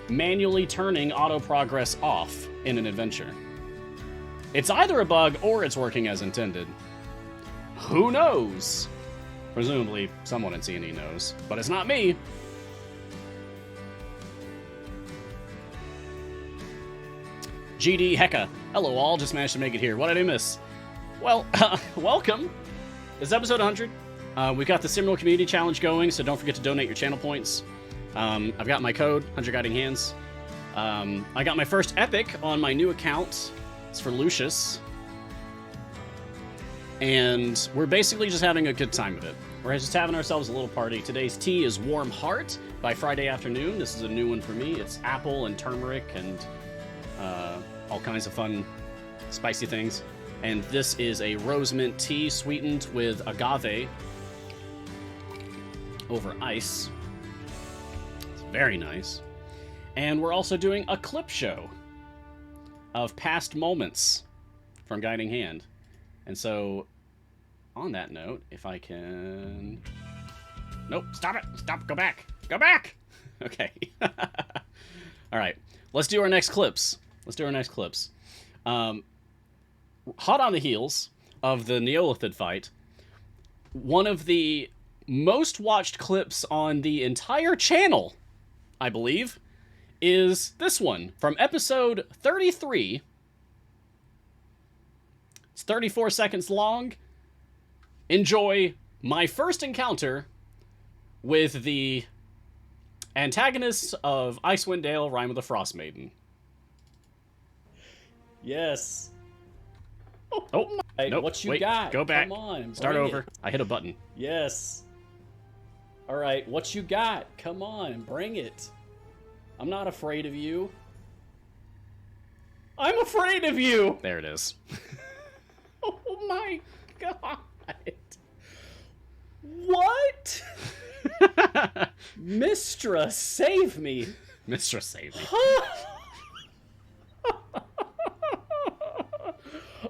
manually turning auto progress off in an adventure. It's either a bug or it's working as intended. Who knows? Presumably someone in C&E knows, but it's not me. GD Hecka. Hello all, just managed to make it here. What did I miss? Well, welcome. This is episode 100. We've got the Simmerl Community Challenge going, so don't forget to donate your channel points. I've got my code, 100 Guiding Hands. I got my first epic on my new account. It's for Lucius. And we're basically just having a good time with it. We're just having ourselves a little party. Today's tea is Warm Heart by Friday Afternoon. This is a new one for me. It's apple and turmeric and all kinds of fun, spicy things. And this is a rose mint tea sweetened with agave over ice. It's very nice. And we're also doing a clip show of past moments from Guiding Hand. And so, on that note, if I can... Nope, stop it! Stop, go back! Go back! Okay. Alright, let's do our next clips. Hot on the heels of the Neolithid fight, one of the most watched clips on the entire channel, I believe, is this one from episode 33. It's 34 seconds long. Enjoy my first encounter with the antagonists of Icewind Dale, Rime of the Frost Maiden. Yes. Oh, Hey, nope, what you wait, got? go back. Come on. Start bring over. it. I hit a button. Yes. All right, what you got? Come on, bring it. I'm not afraid of you. I'm afraid of you. There it is. Oh my god. What? Mistress, save me. Mistress, save me.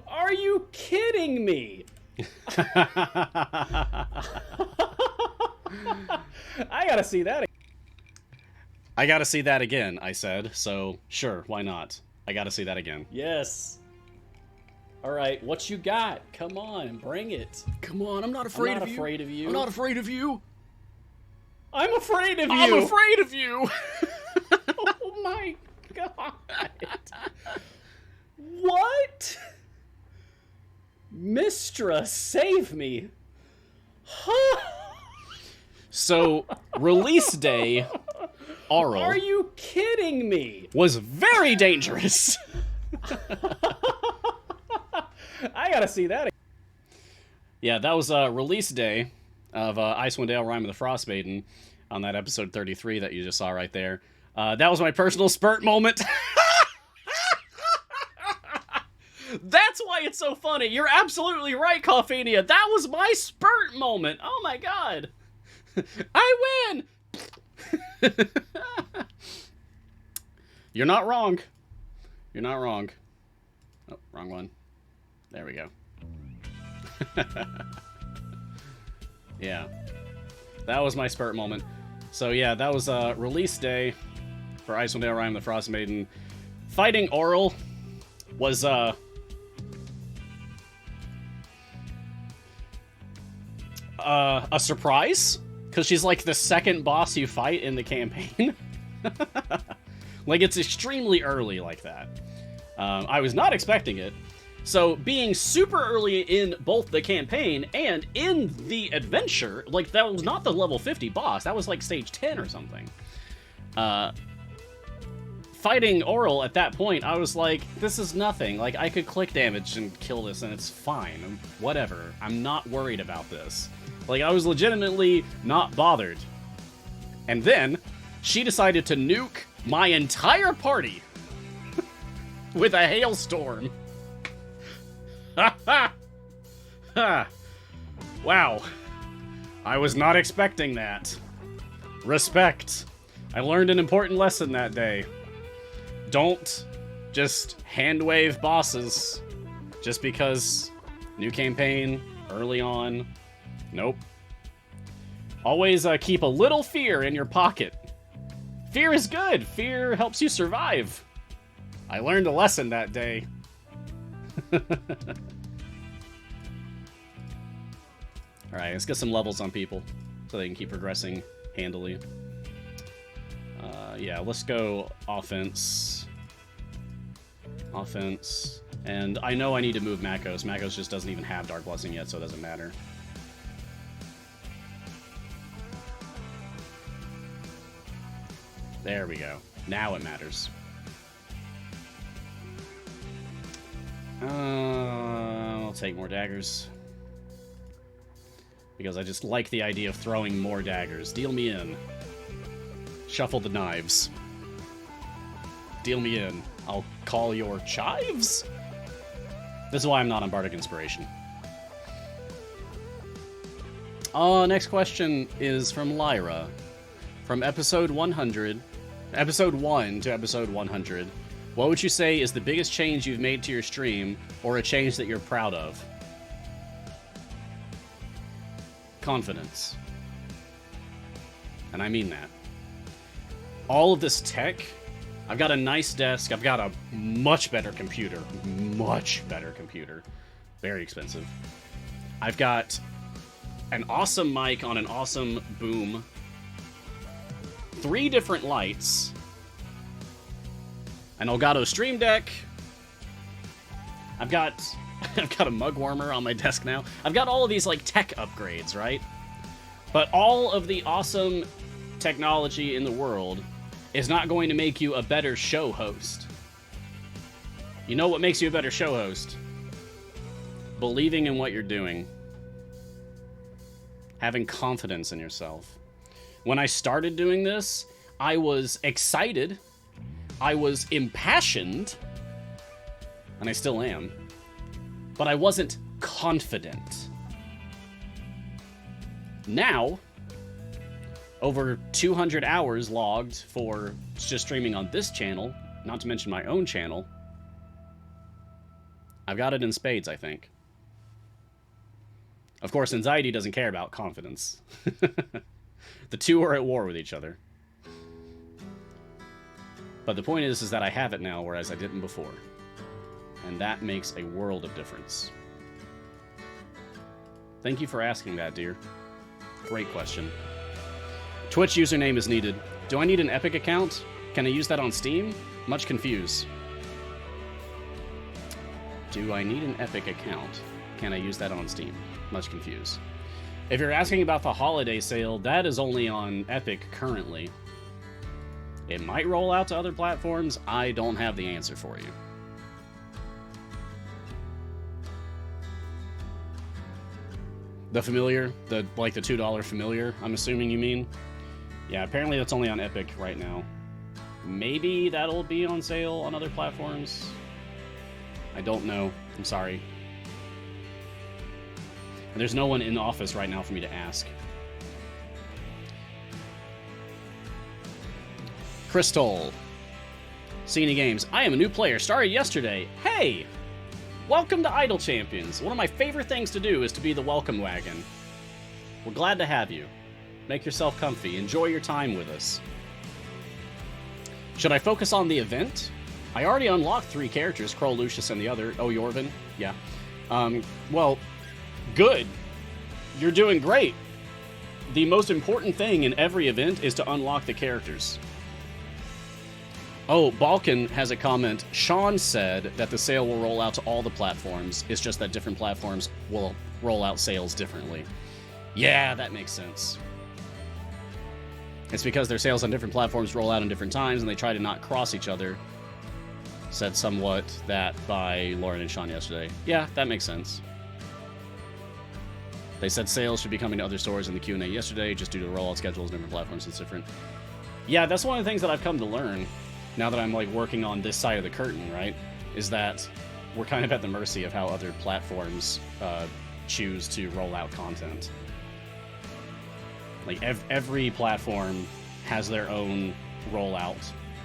Are you kidding me? I gotta see that. I gotta see that again, I said. So, sure, why not? I gotta see that again. Yes. All right, what you got? Come on, bring it. Come on, I'm not I'm not afraid of you. I'm not afraid of you. I'm afraid of you. I'm afraid of you. Oh my god. What? Mistress, save me. So, release day, Are Aural, you kidding me? was very dangerous. I gotta see that. Yeah, that was release day of Icewind Dale Rime of the Frost Maiden on that episode 33 that you just saw right there. That was my personal spurt moment. That's why it's so funny. You're absolutely right, Coffeenia. That was my spurt moment. Oh my god. I win! You're not wrong. You're not wrong. Oh, wrong one. There we go. Yeah. That was my spurt moment. So yeah, that was release day for Icewind Dale Rime of the Frost Maiden. Fighting Oral was a surprise, because she's like the second boss you fight in the campaign. Like, it's extremely early like that. I was not expecting it. So being super early in both the campaign and in the adventure, like, that was not the level 50 boss, that was like stage 10 or something. Fighting Oral at that point, I was like, this is nothing. Like, I could click damage and kill this and it's fine. Whatever. I'm not worried about this. Like, I was legitimately not bothered. And then, she decided to nuke my entire party with a hailstorm. Ha ha! Ha! Wow. I was not expecting that. Respect. I learned an important lesson that day. Don't just hand-wave bosses just because new campaign, early on. Nope. Always keep a little fear in your pocket. Fear is good. Fear helps you survive. I learned a lesson that day. Alright, let's get some levels on people so they can keep progressing handily. Yeah, let's go offense. Offense. And I know I need to move Makos. Makos just doesn't even have Dark Blessing yet, so it doesn't matter. There we go. Now it matters. I'll take more daggers. Because I just like the idea of throwing more daggers. Deal me in. Shuffle the knives. Deal me in. I'll call your chives? This is why I'm not on Bardic Inspiration. Next question is from Lyra. From episode 100, episode 1 to episode 100, what would you say is the biggest change you've made to your stream, or a change that you're proud of? Confidence. And I mean that. All of this tech, I've got a nice desk, I've got a much better computer. Much better computer. Very expensive. I've got an awesome mic on an awesome boom. 3 different lights. An Elgato Stream Deck. I've got a mug warmer on my desk now. I've got all of these like tech upgrades, right? But all of the awesome technology in the world is not going to make you a better show host. You know what makes you a better show host? Believing in what you're doing. Having confidence in yourself. When I started doing this, I was excited, I was impassioned, and I still am, but I wasn't confident. Now, over 200 hours logged for just streaming on this channel, not to mention my own channel, I've got it in spades, I think. Of course, anxiety doesn't care about confidence. The two are at war with each other. But the point is that I have it now, whereas I didn't before. And that makes a world of difference. Thank you for asking that, dear. Great question. Twitch username is needed. Do I need an Epic account? Can I use that on Steam? Much confused. Do I need an Epic account? Can I use that on Steam? Much confused. If you're asking about the holiday sale, that is only on Epic currently. It might roll out to other platforms. I don't have the answer for you. The familiar, the $2 familiar, I'm assuming you mean. Yeah, apparently that's only on Epic right now. Maybe that'll be on sale on other platforms. I don't know. I'm sorry. And there's no one in the office right now for me to ask. Crystal. Cine Games. I am a new player. Started yesterday. Hey! Welcome to Idle Champions. One of my favorite things to do is to be the welcome wagon. We're glad to have you. Make yourself comfy. Enjoy your time with us. Should I focus on the event? I already unlocked 3 characters, Kroll, Lucius, and the other. Oh, Yorvin? Yeah. Well, good. You're doing great. The most important thing in every event is to unlock the characters. Oh, Balkan has a comment. Sean said that the sale will roll out to all the platforms. It's just that different platforms will roll out sales differently. Yeah, that makes sense. It's because their sales on different platforms roll out in different times, and they try to not cross each other. Said somewhat that by Lauren and Sean yesterday. Yeah, that makes sense. They said sales should be coming to other stores in the Q&A yesterday, just due to the rollout schedules, different platforms, it's different. Yeah, that's one of the things that I've come to learn, now that I'm working on this side of the curtain, right? Is that we're kind of at the mercy of how other platforms choose to roll out content. Every platform has their own rollout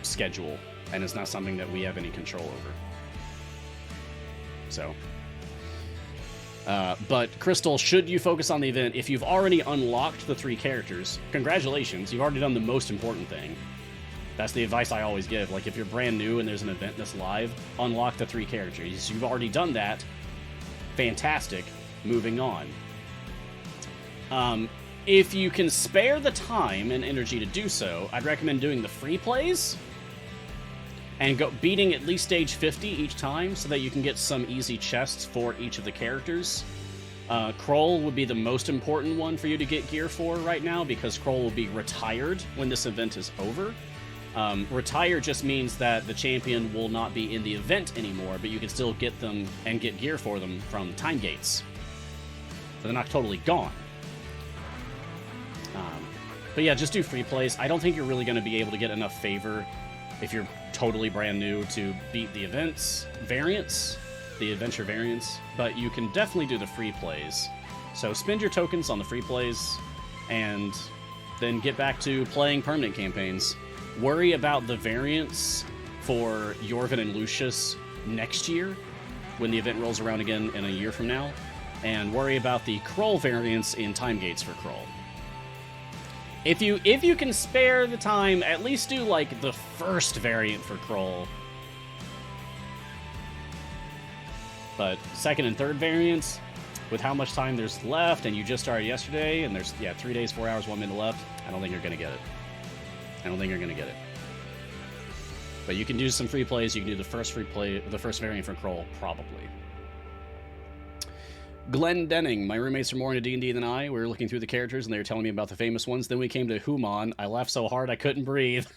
schedule, and it's not something that we have any control over. So, but Crystal, should you focus on the event, if you've already unlocked the 3 characters, congratulations, you've already done the most important thing. That's the advice I always give. If you're brand new and there's an event that's live, unlock the 3 characters. You've already done that. Fantastic. Moving on. If you can spare the time and energy to do so, I'd recommend doing the free plays and beating at least stage 50 each time so that you can get some easy chests for each of the characters. Kroll would be the most important one for you to get gear for right now, because Kroll will be retired when this event is over. Retire just means that the champion will not be in the event anymore, but you can still get them and get gear for them from time gates. So they're not totally gone. But yeah, just do free plays. I don't think you're really going to be able to get enough favor if you're totally brand new to beat the events variants, the adventure variants, but you can definitely do the free plays. So spend your tokens on the free plays and then get back to playing permanent campaigns. Worry about the variants for Yorvin and Lucius next year when the event rolls around again in a year from now, and worry about the Kroll variants in time gates for Kroll. If you can spare the time, at least do the first variant for Kroll. But second and third variants, with how much time there's left, and you just started yesterday, and there's 3 days, 4 hours, 1 minute left, I don't think you're gonna get it. But you can do some free plays. You can do the first variant for Kroll, probably. Glenn Denning. My roommates are more into D&D than I. We were looking through the characters, and they were telling me about the famous ones. Then we came to Human. I laughed so hard I couldn't breathe.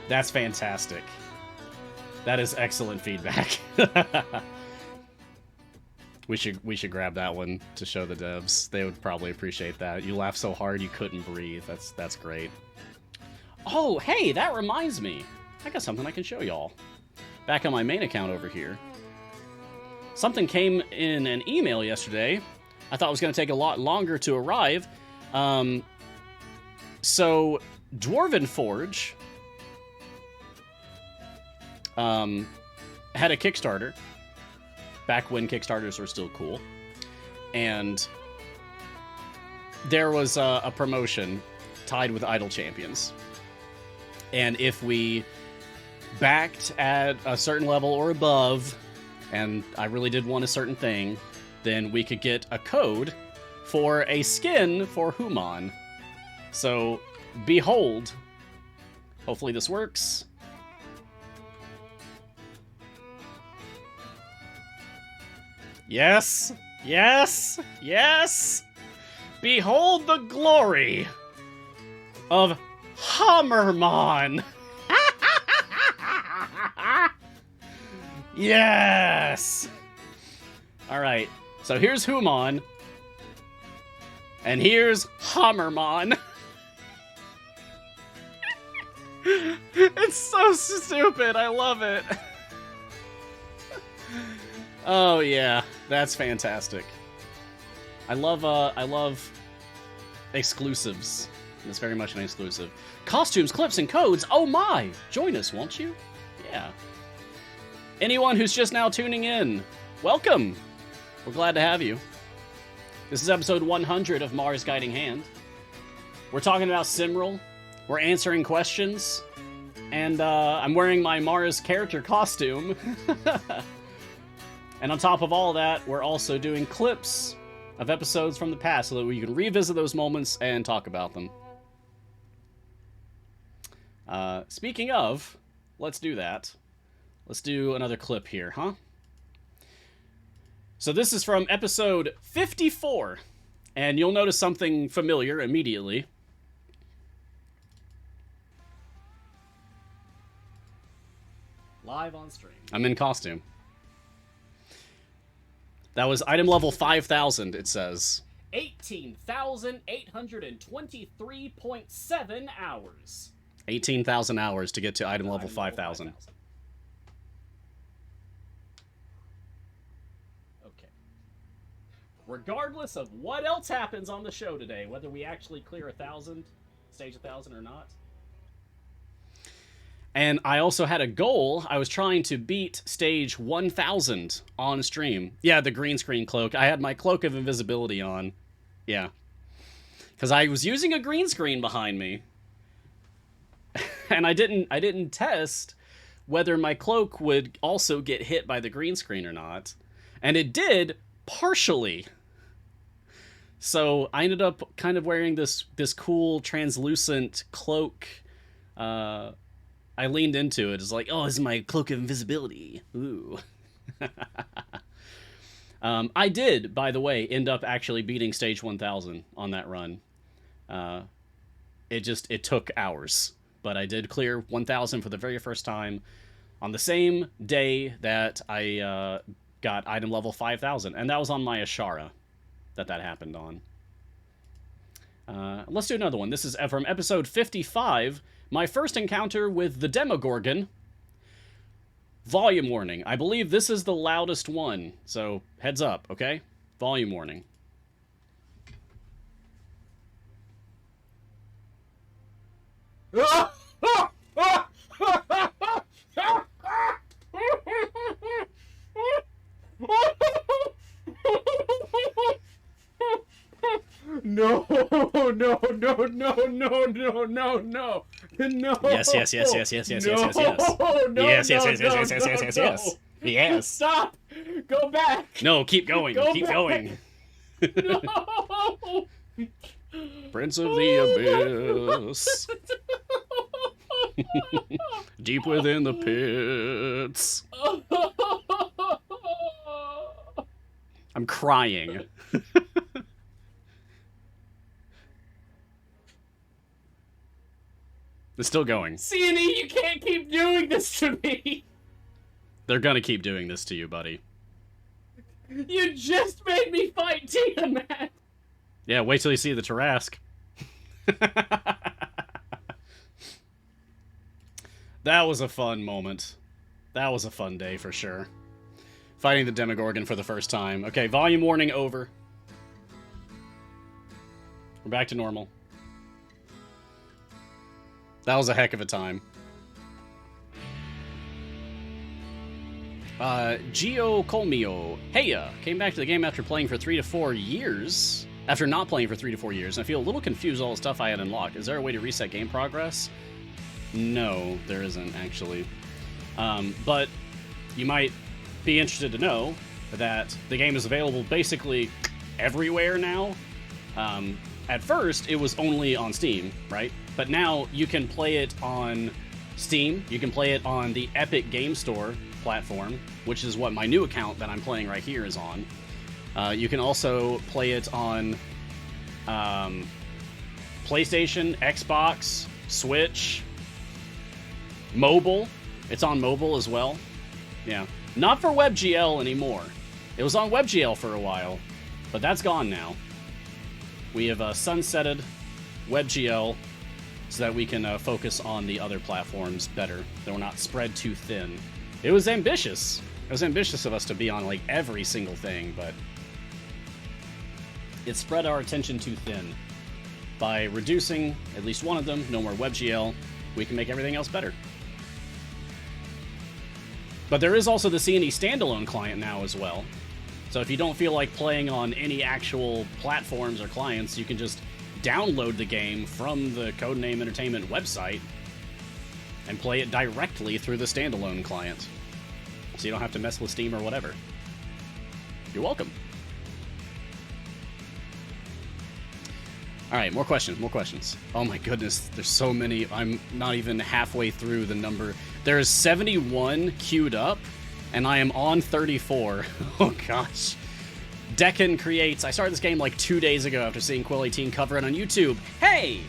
That's fantastic. That is excellent feedback. We should grab that one to show the devs. They would probably appreciate that. You laughed so hard you couldn't breathe. That's great. Oh, hey, that reminds me. I got something I can show y'all. Back on my main account over here. Something came in an email yesterday. I thought it was going to take a lot longer to arrive. So, Dwarven Forge had a Kickstarter. Back when Kickstarters were still cool. And there was a promotion tied with Idle Champions. And if we backed at a certain level or above, and I really did want a certain thing, then we could get a code for a skin for Human. So, behold. Hopefully this works. Yes! Yes! Yes! Behold the glory of Hammermon! Yes! Alright. So here's Humon. And here's Hammermon. It's so stupid. I love it. Oh yeah, that's fantastic. I love exclusives. It's very much an exclusive. Costumes, clips, and codes. Oh my! Join us, won't you? Yeah. Anyone who's just now tuning in, welcome. We're glad to have you. This is episode 100 of Mars Guiding Hand. We're talking about Simril. We're answering questions. And I'm wearing my Mars character costume. And on top of all that, we're also doing clips of episodes from the past so that we can revisit those moments and talk about them. Speaking of, let's do that. Let's do another clip here, huh? So this is from episode 54, and you'll notice something familiar immediately. Live on stream. I'm in costume. That was item level 5,000, it says. 18,823.7 hours. 18,000 hours to get to item level 5,000. Okay. Regardless of what else happens on the show today, whether we actually clear 1,000, stage 1,000 or not. And I also had a goal. I was trying to beat stage 1,000 on stream. Yeah, the green screen cloak. I had my cloak of invisibility on. Yeah. Because I was using a green screen behind me. And I didn't test whether my cloak would also get hit by the green screen or not. And it did, partially. So I ended up kind of wearing this cool translucent cloak. I leaned into it. It's like, oh, this is my cloak of invisibility. Ooh. I did, by the way, end up actually beating stage 1,000 on that run. It took hours. But I did clear 1,000 for the very first time on the same day that I got item level 5,000. And that was on my Ashara that happened on. Let's do another one. This is from episode 55. My first encounter with the Demogorgon. Volume warning. I believe this is the loudest one. So, heads up, okay? Volume warning. No. Yes. Yes. Stop. Go back. No, keep going. Go keep back. going. No. Prince of the Abyss. Deep within the pits. I'm crying. It's still going. C&E, you can't keep doing this to me. They're gonna keep doing this to you, buddy. You just made me fight Tiamat. Yeah, wait till you see the Tarrasque. That was a fun moment. That was a fun day for sure. Fighting the Demogorgon for the first time. Okay, volume warning over. We're back to normal. That was a heck of a time. Gio Colmio. Heya! Came back to the game after playing for 3 to 4 years. After not playing for 3 to 4 years. And I feel a little confused with all the stuff I had unlocked. Is there a way to reset game progress? No, there isn't, actually. But you might be interested to know that the game is available basically everywhere now. At first, it was only on Steam, right? But now you can play it on Steam. You can play it on the Epic Game Store platform, which is what my new account that I'm playing right here is on. You can also play it on PlayStation, Xbox, Switch, mobile. It's on mobile as well. Yeah. Not for WebGL anymore. It was on WebGL for a while, but that's gone now. We have sunsetted WebGL so that we can focus on the other platforms better. That we're not spread too thin. It was ambitious. It was ambitious of us to be on like every single thing, but it spread our attention too thin. By reducing at least one of them, no more WebGL, we can make everything else better. But there is also the C&E standalone client now as well. So if you don't feel like playing on any actual platforms or clients, you can just download the game from the Codename Entertainment website and play it directly through the standalone client. So you don't have to mess with Steam or whatever. You're welcome. All right, more questions. Oh my goodness, there's so many. I'm not even halfway through the number. There's 71 queued up, and I am on 34. Oh gosh. Decken creates. I started this game like 2 days ago after seeing Quill 18 cover it on YouTube. Hey!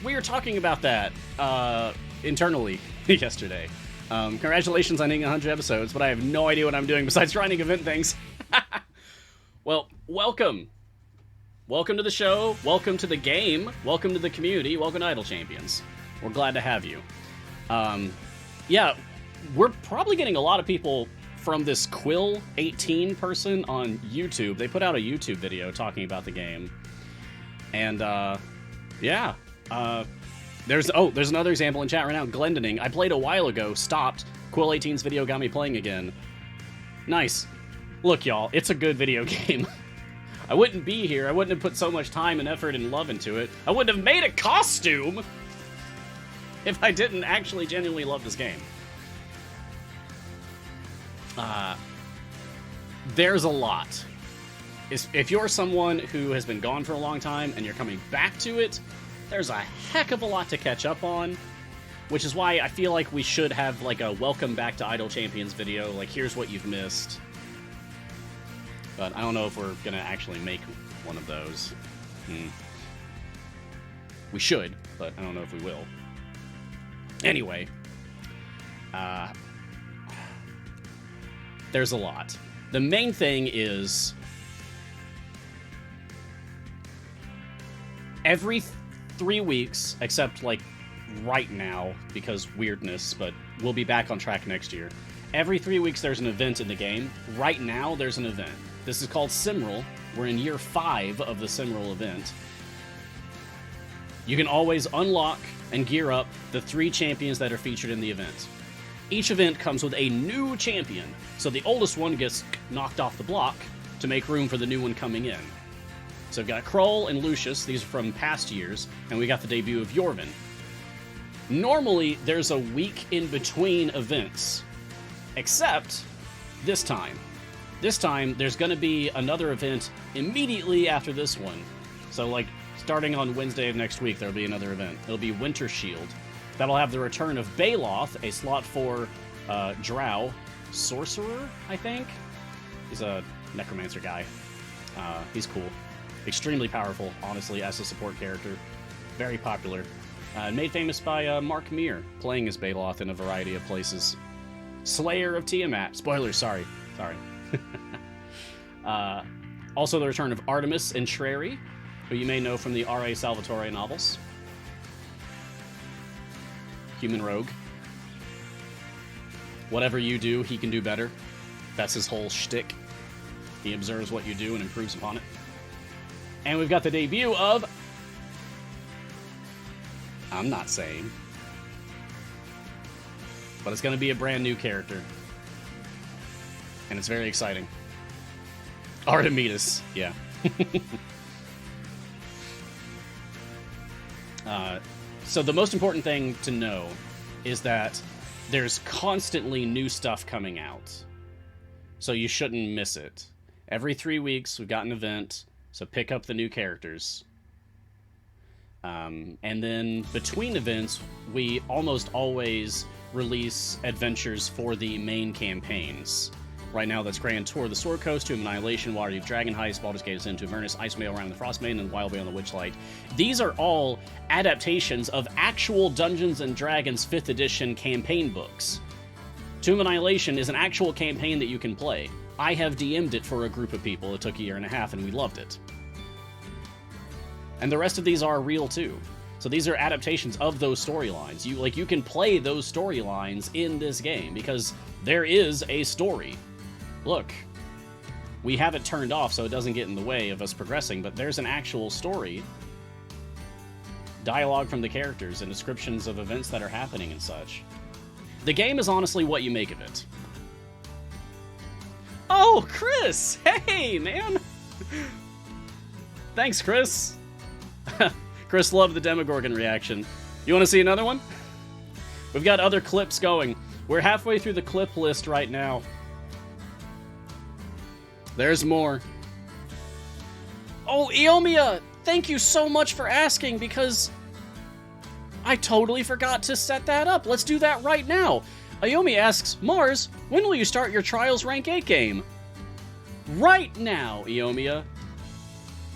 We were talking about that internally yesterday. Congratulations on hitting 100 episodes, but I have no idea what I'm doing besides trying to event things. Well, welcome. Welcome to the show, welcome to the game, welcome to the community, welcome to Idle Champions. We're glad to have you. Yeah, we're probably getting a lot of people from this Quill 18 person on YouTube. They put out a YouTube video talking about the game. And, yeah. There's another example in chat right now, Glendening. I played a while ago, stopped. Quill 18's video got me playing again. Nice. Look, y'all, it's a good video game. I wouldn't be here. I wouldn't have put so much time and effort and love into it. I wouldn't have made a costume if I didn't actually genuinely love this game. There's a lot. If you're someone who has been gone for a long time and you're coming back to it, there's a heck of a lot to catch up on, which is why I feel like we should have like a welcome back to Idle Champions video, like here's what you've missed. But I don't know if we're going to actually make one of those. We should, but I don't know if we will. Anyway. There's a lot. The main thing is every 3 weeks, except like right now because weirdness, but we'll be back on track next year. Every 3 weeks there's an event in the game. Right now there's an event. This is called Simral. We're in year 5 of the Simral event. You can always unlock and gear up the 3 champions that are featured in the event. Each event comes with a new champion, so the oldest one gets knocked off the block to make room for the new one coming in. So we've got Krull and Lucius, these are from past years, and we got the debut of Yorvin. Normally, there's a week in between events, except this time. This time, there's going to be another event immediately after this one. So, like, starting on Wednesday of next week, there'll be another event. It'll be Winter Shield. That'll have the return of Baloth, a slot 4 Drow sorcerer, I think. He's a necromancer guy. He's cool. Extremely powerful, honestly, as a support character. Very popular. Made famous by Mark Meir, playing as Baloth in a variety of places. Slayer of Tiamat. Spoilers, sorry. Also the return of Artemis and Treri, who you may know from the R.A. Salvatore novels. Human rogue. Whatever you do, he can do better. That's his whole shtick. He observes what you do and improves upon it. And we've got the debut of... I'm not saying. But it's going to be a brand new character. And it's very exciting. Artemidas, yeah. So the most important thing to know is that there's constantly new stuff coming out. So you shouldn't miss it. Every 3 weeks, we've got an event, so pick up the new characters. And then between events, we almost always release adventures for the main campaigns. Right now, that's Grand Tour of the Sword Coast, Tomb of Annihilation, Waterdeep Dragon Heist, Baldur's Gate Ascent to Avernus, Icewind Around the Frostmaiden, and Wild Beyond the Witchlight. These are all adaptations of actual Dungeons & Dragons 5th edition campaign books. Tomb of Annihilation is an actual campaign that you can play. I have DM'd it for a group of people. It took a year and a half, and we loved it. And the rest of these are real, too. So these are adaptations of those storylines. You can play those storylines in this game, because there is a story. Look, we have it turned off so it doesn't get in the way of us progressing, but there's an actual story. Dialogue from the characters and descriptions of events that are happening and such. The game is honestly what you make of it. Oh, Chris! Hey, man! Thanks, Chris. Chris loved the Demogorgon reaction. You want to see another one? We've got other clips going. We're halfway through the clip list right now. There's more. Oh, Eomia! Thank you so much for asking, because I totally forgot to set that up. Let's do that right now. Iomi asks, Mars, when will you start your Trials Rank 8 game? Right now, Eomia.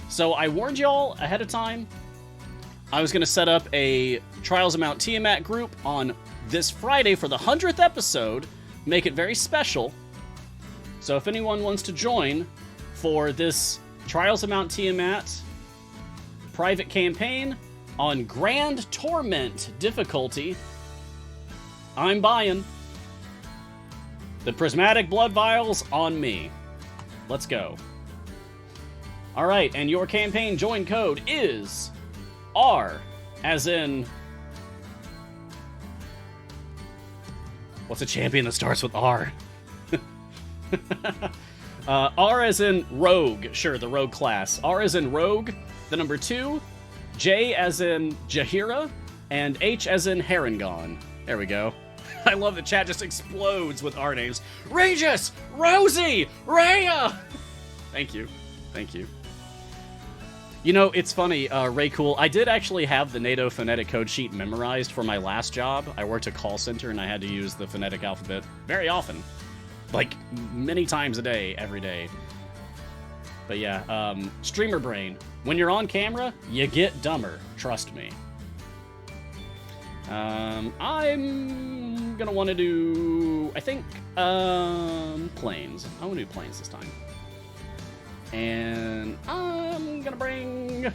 So I warned y'all ahead of time. I was going to set up a Trials of Mount Tiamat group on this Friday for the 100th episode, make it very special. So if anyone wants to join for this Trials of Mount Tiamat private campaign on Grand Torment difficulty, I'm buying. The Prismatic Blood Vials on me. Let's go. All right, and your campaign join code is R, as in... What's a champion that starts with R? R as in Rogue. Sure, the Rogue class. R as in Rogue, the number 2, J as in Jaheira, and H as in Harengon. There we go. I love the chat just explodes with R names. Regis! Rosie! Rhea! Thank you. Thank you. You know, it's funny, Ray Cool, I did actually have the NATO phonetic code sheet memorized for my last job. I worked a call center and I had to use the phonetic alphabet very often. Like, many times a day, every day. But yeah, streamer brain. When you're on camera, you get dumber. Trust me. I'm gonna want to do, I think, planes. I want to do planes this time. And I'm gonna bring...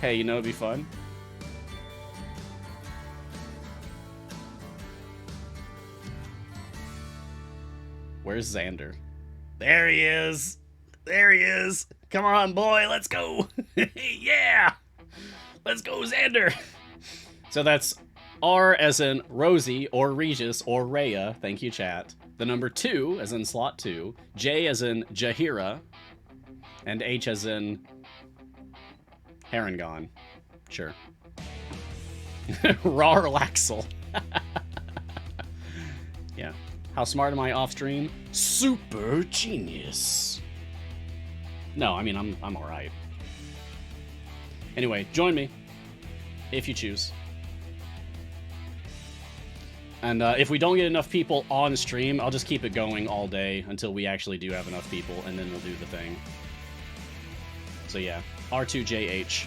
Hey, you know it'd be fun? Where's Xander? There he is! There he is! Come on, boy, let's go! Yeah! Let's go, Xander! So that's R as in Rosie, or Regis, or Rhea. Thank you, chat. The number 2 as in slot 2. J as in Jaheira. And H as in Harengon. Sure. Rar Laxel. Yeah. How smart am I off stream? Super genius. No, I mean, I'm alright. Anyway, join me. If you choose. And if we don't get enough people on stream, I'll just keep it going all day until we actually do have enough people, and then we'll do the thing. So yeah, R2JH.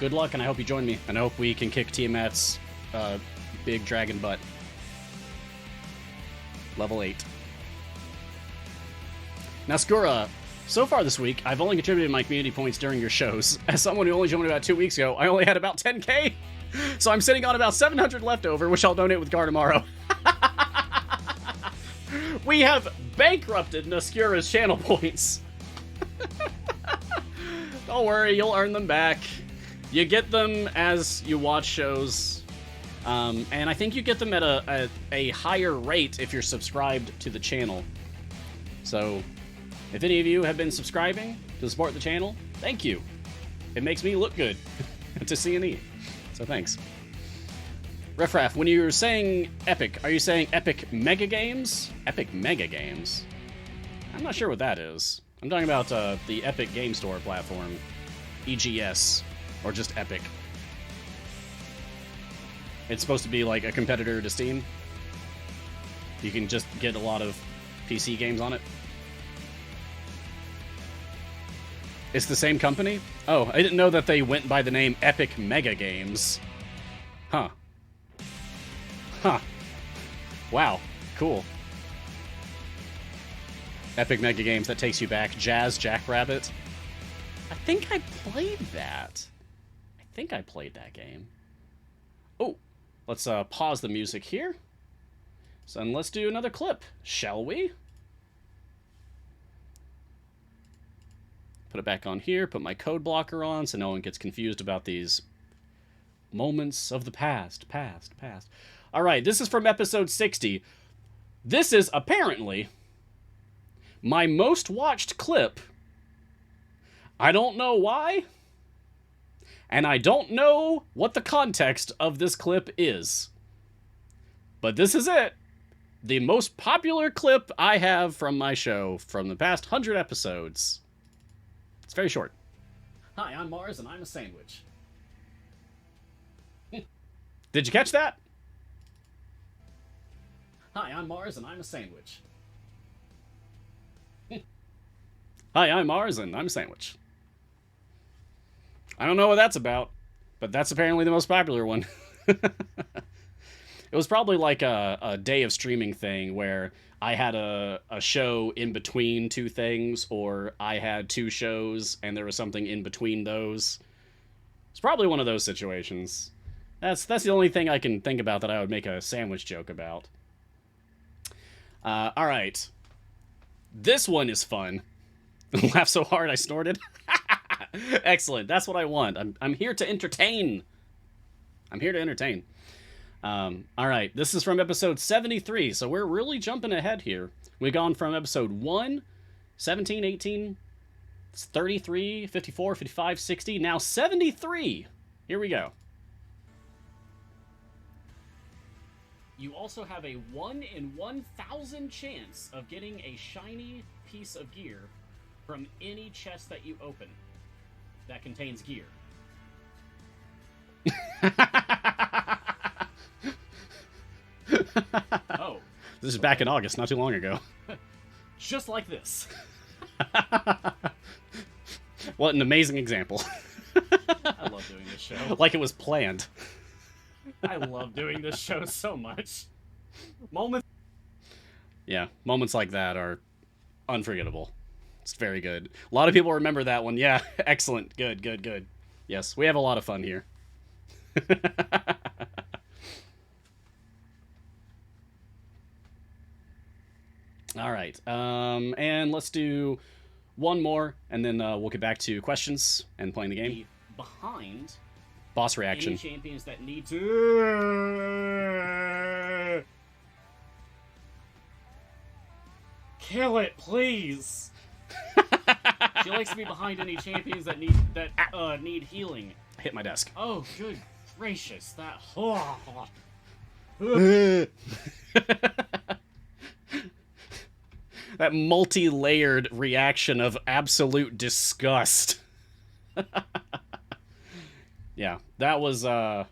Good luck, and I hope you join me. And I hope we can kick Tiamat's big dragon butt. Level 8. Now, Skura, so far this week, I've only contributed my community points during your shows. As someone who only joined about 2 weeks ago, I only had about 10k. So I'm sitting on about 700 left over, which I'll donate with Gar tomorrow. We have bankrupted Naskura's channel points. Don't worry, you'll earn them back. You get them as you watch shows. And I think you get them at a higher rate if you're subscribed to the channel. So, if any of you have been subscribing to support the channel, thank you. It makes me look good to C&E. So thanks. Riffraff, when you're saying epic, are you saying epic mega games? Epic mega games? I'm not sure what that is. I'm talking about the Epic Game Store platform. EGS. Or just Epic. It's supposed to be like a competitor to Steam. You can just get a lot of PC games on it. It's the same company? Oh, I didn't know that they went by the name Epic Mega Games. Huh. Huh. Wow. Cool. Epic Mega Games That Takes You Back, Jazz Jackrabbit. I think I played that. I think I played that game. Oh, let's pause the music here. So and let's do another clip, shall we? Put it back on here, put my code blocker on so no one gets confused about these moments of the past. All right, this is from episode 60. This is apparently my most watched clip. I don't know why, and I don't know what the context of this clip is. But this is it. The most popular clip I have from my show from the past 100 episodes. It's very short. Hi, I'm Mars, and I'm a sandwich. Did you catch that? Hi, I'm Mars, and I'm a sandwich. Hi, I'm Mars, and I'm a sandwich. I don't know what that's about, but that's apparently the most popular one. It was probably like a day of streaming thing where I had a show in between two things, or I had two shows and there was something in between those. It's probably one of those situations. That's the only thing I can think about that I would make a sandwich joke about. All right. This one is fun. Laugh so hard I snorted. Excellent. That's what I want. I'm here to entertain. I'm here to entertain. All right. This is from episode 73, so we're really jumping ahead here. We've gone from episode 1, 17, 18, 33, 54, 55, 60, now 73. Here we go. You also have a 1 in 1,000 chance of getting a shiny piece of gear from any chest that you open that contains gear. Oh. This is back in August, not too long ago. Just like this. What an amazing example. I love doing this show. Like it was planned. I love doing this show so much. Yeah, moments like that are unforgettable. It's very good. A lot of people remember that one. Yeah, excellent. Good. Yes, we have a lot of fun here. All right, and let's do one more, and then we'll get back to questions and playing the game. Behind boss reaction. Any champions that need to kill it, please. She likes to be behind any champions that need healing. I hit my desk. Oh, good gracious! That. That multi-layered reaction of absolute disgust. Yeah, that was fun.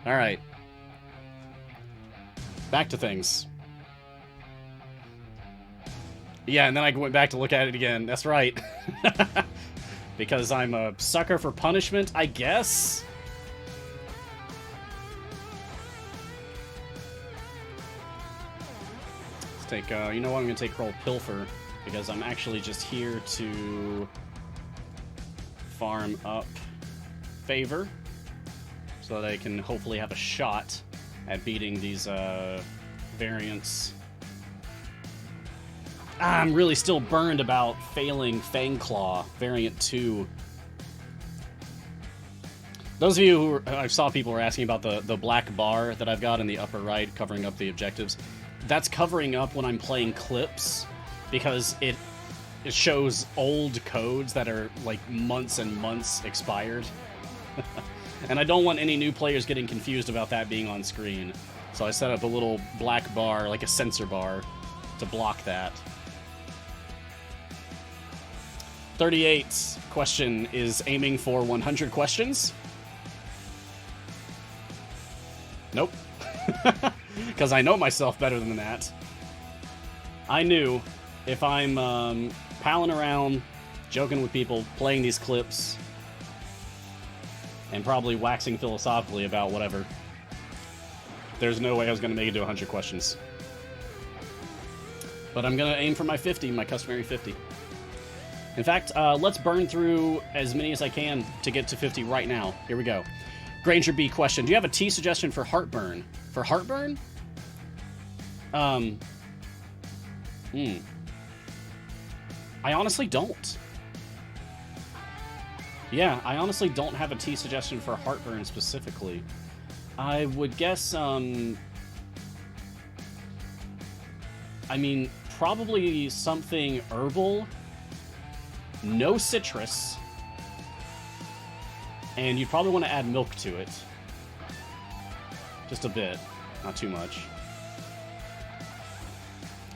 All right. Back to things. Yeah, and then I went back to look at it again. That's right. Because I'm a sucker for punishment, I guess. Let's take, you know what, I'm going to take Roll Pilfer, because I'm actually just here to farm up favor, so that I can hopefully have a shot at beating these variants. I'm really still burned about failing Fangclaw variant 2. Those of you who I saw people were asking about the black bar that I've got in the upper right covering up the objectives. That's covering up when I'm playing clips, because it shows old codes that are like months and months expired. And I don't want any new players getting confused about that being on screen. So I set up a little black bar, like a sensor bar, to block that. 38's question is aiming for 100 questions. Nope. Because I know myself better than that. I knew if I'm palling around, joking with people, playing these clips, and probably waxing philosophically about whatever, there's no way I was going to make it to 100 questions. But I'm gonna aim for my 50, my customary 50. In fact, let's burn through as many as I can to get to 50 right now. Here we go. Granger B question. Do you have a tea suggestion for heartburn? For heartburn? I honestly don't. Yeah, I honestly don't have a tea suggestion for heartburn specifically. I would guess, I mean, probably something herbal, no citrus, and you probably want to add milk to it. Just a bit, not too much.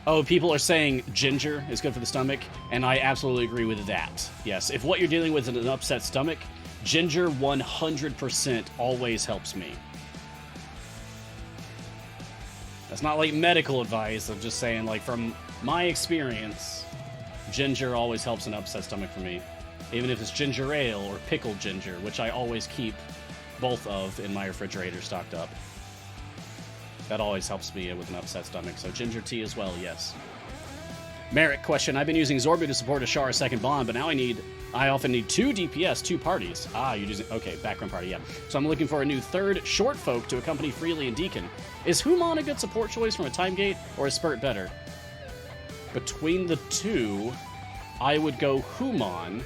Oh, people are saying ginger is good for the stomach, and I absolutely agree with that. Yes, if what you're dealing with is an upset stomach, ginger 100% always helps me. That's not like medical advice, I'm just saying, like, from my experience, ginger always helps an upset stomach for me. Even if it's ginger ale or pickled ginger, which I always keep both of in my refrigerator stocked up. That always helps me with an upset stomach. So ginger tea as well, yes. Merrick question. I've been using Zorbu to support Ashara's second bond, but now I often need 2 DPS, 2 parties. Ah, you're using... Okay, background party, yeah. So I'm looking for a new 3rd short folk to accompany Freely and Deacon. Is Human a good support choice from a time gate, or is Spurt better? Between the two, I would go Human,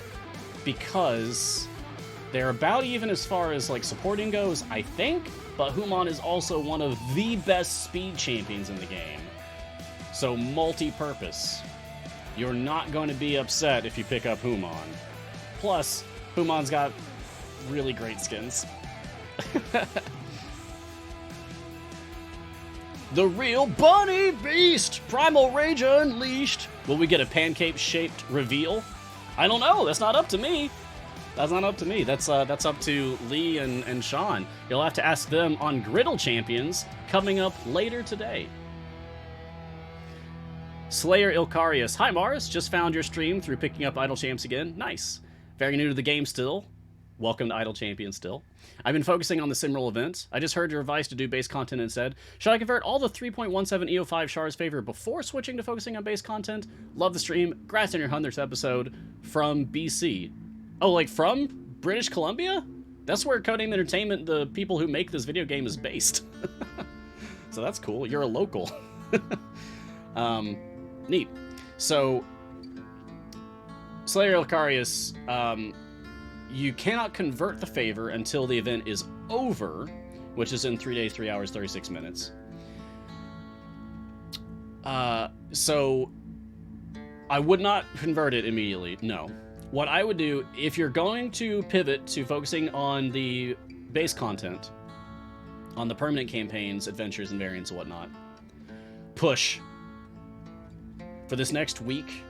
because they're about even as far as, like, supporting goes, I think, but Human is also one of the best speed champions in the game. So, multi-purpose. You're not going to be upset if you pick up Human. Plus, Human's got really great skins. The real bunny beast! Primal Rage Unleashed! Will we get a pancake-shaped reveal? I don't know, that's not up to me. That's not up to me. That's up to Lee and Sean. You'll have to ask them on Griddle Champions coming up later today. Slayer Ilcarius. Hi, Mars. Just found your stream through picking up Idle Champs again. Nice. Very new to the game still. Welcome to Idle Champions still. I've been focusing on the Simroll event. I just heard your advice to do base content instead. Should I convert all the 3.17 EO5 shards favor before switching to focusing on base content? Love the stream. Congrats on your 100th episode from BC. Oh, like from British Columbia? That's where Codename Entertainment, the people who make this video game, is based. So that's cool. You're a local. Neat. So, Slayer Ilcarius, you cannot convert the favor until the event is over, which is in 3 days, 3 hours, 36 minutes. So, I would not convert it immediately, no. What I would do, if you're going to pivot to focusing on the base content, on the permanent campaigns, adventures, and variants and whatnot, push. For this next week,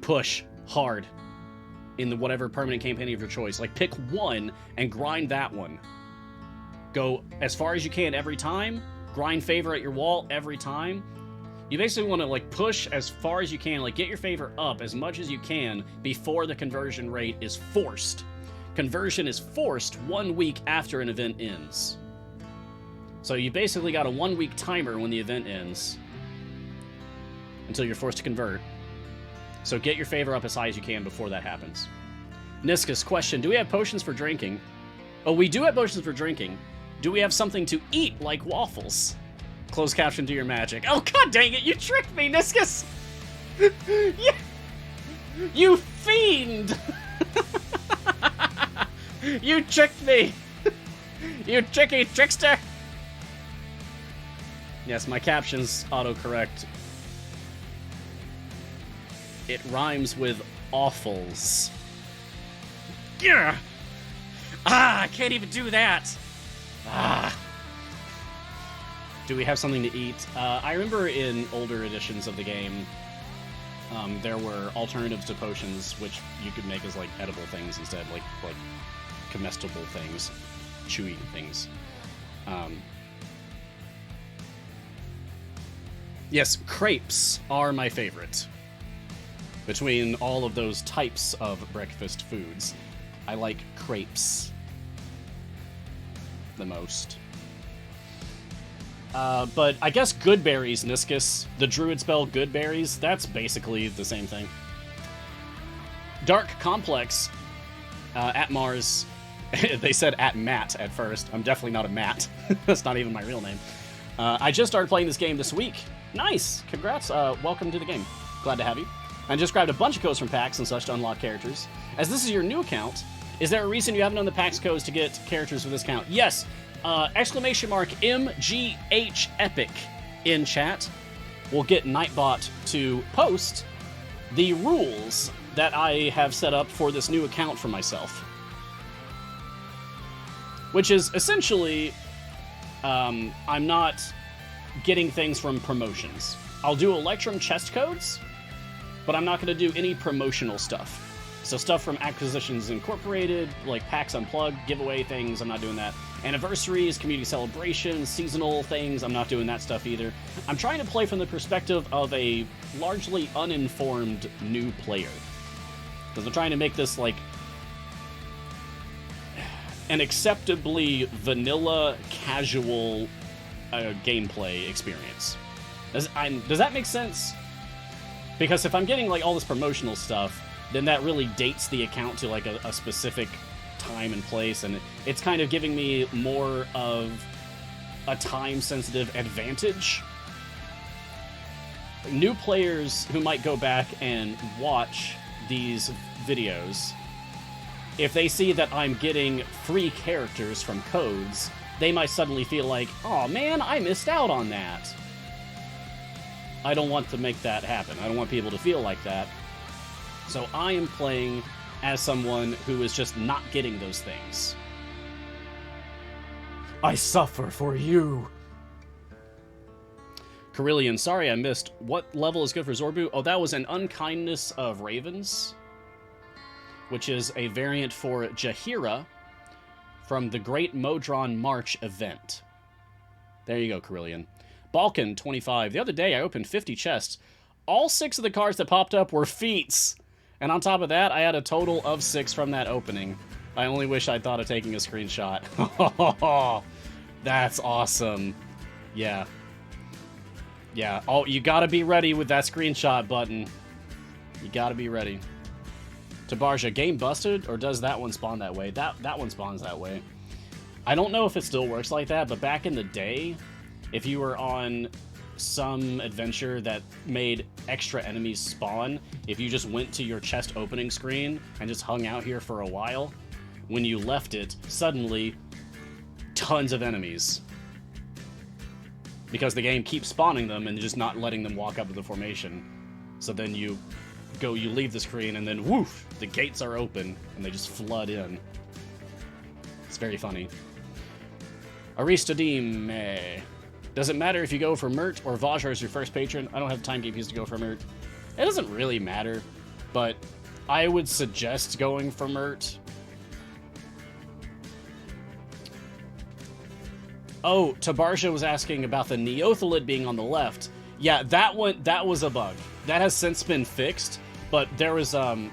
push hard in the whatever permanent campaign of your choice. Like, pick one and grind that one. Go as far as you can every time. Grind favor at your wall every time. You basically want to, like, push as far as you can, like, get your favor up as much as you can before the conversion rate is forced. Conversion is forced 1 week after an event ends. So you basically got a 1 week timer when the event ends until you're forced to convert. So get your favor up as high as you can before that happens. Niscus, question, do we have potions for drinking? Oh, we do have potions for drinking. Do we have something to eat, like waffles? Closed caption to your magic. Oh, god dang it, you tricked me, Niscus! You fiend! You tricked me! You tricky trickster! Yes, my captions autocorrect. It rhymes with awfuls. Yeah. Ah, I can't even do that. Ah. Do we have something to eat? I remember in older editions of the game, there were alternatives to potions which you could make as like edible things instead, like comestible things, chewy things. Yes, crepes are my favorite. Between all of those types of breakfast foods, I like crepes the most. But I guess Goodberries, Niscus, the druid spell Goodberries, that's basically the same thing. Dark Complex, at Mars, they said at Matt at first. I'm definitely not a Matt. That's not even my real name. I just started playing this game this week. Nice! Congrats, welcome to the game. Glad to have you. I just grabbed a bunch of codes from packs and such to unlock characters. As this is your new account, is there a reason you haven't done the packs codes to get characters with this account? Yes! Exclamation mark MGH Epic in chat will get Nightbot to post the rules that I have set up for this new account for myself. Which is essentially, I'm not getting things from promotions. I'll do Electrum chest codes, but I'm not going to do any promotional stuff. So stuff from Acquisitions Incorporated, like Packs Unplugged, giveaway things, I'm not doing that. Anniversaries, community celebrations, seasonal things, I'm not doing that stuff either. I'm trying to play from the perspective of a largely uninformed new player. Because I'm trying to make this, like, an acceptably vanilla, casual gameplay experience. Does that make sense? Because if I'm getting, like, all this promotional stuff, then that really dates the account to, like, a specific time and place, and it's kind of giving me more of a time-sensitive advantage. New players who might go back and watch these videos, if they see that I'm getting free characters from codes, they might suddenly feel like, oh man, I missed out on that. I don't want to make that happen. I don't want people to feel like that. So I am playing as someone who is just not getting those things. I suffer for you. Carillion, sorry I missed. What level is good for Zorbu? Oh, that was an Unkindness of Ravens, which is a variant for Jaheira from the Great Modron March event. There you go, Carillion. Balkan, 25. The other day I opened 50 chests. All 6 of the cards that popped up were feats. And on top of that, I had a total of 6 from that opening. I only wish I'd thought of taking a screenshot. That's awesome. Yeah. Yeah. Oh, you gotta be ready with that screenshot button. You gotta be ready. Tabarja, game busted, or does that one spawn that way? That one spawns that way. I don't know if it still works like that, but back in the day, if you were on some adventure that made extra enemies spawn, if you just went to your chest opening screen and just hung out here for a while, when you left it, suddenly tons of enemies. Because the game keeps spawning them and just not letting them walk up to the formation. So then you leave the screen and then woof, the gates are open and they just flood in. It's very funny. Aristodeme. Does it matter if you go for Mert or Vajra as your first patron? I don't have time keys to go for Mert. It doesn't really matter, but I would suggest going for Mert. Oh, Tabarja was asking about the Neothalid being on the left. Yeah, that was a bug. That has since been fixed, but there was a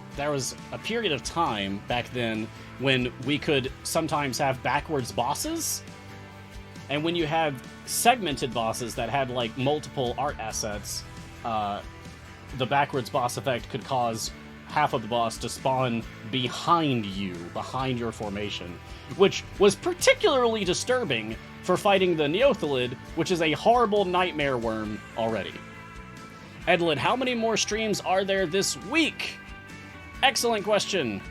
period of time back then when we could sometimes have backwards bosses. And when you had segmented bosses that had, like, multiple art assets, the backwards boss effect could cause half of the boss to spawn behind you, behind your formation, which was particularly disturbing for fighting the Neothalid, which is a horrible nightmare worm already. Edlin, how many more streams are there this week? Excellent question.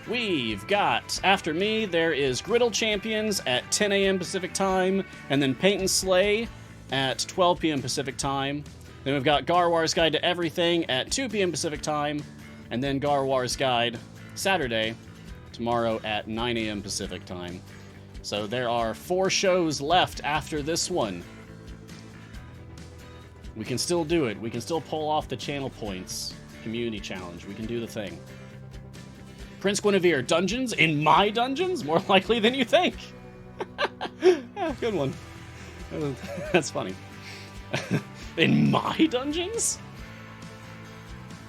We've got, after me, there is Griddle Champions at 10 a.m. Pacific Time, and then Paint and Slay at 12 p.m. Pacific Time. Then we've got Garwar's Guide to Everything at 2 p.m. Pacific Time, and then Garwar's Guide Saturday, tomorrow at 9 a.m. Pacific Time. So there are 4 shows left after this one. We can still do it. We can still pull off the channel points. Community challenge. We can do the thing. Prince Guinevere, dungeons? In my dungeons? More likely than you think. Yeah, good one. That's funny. In my dungeons?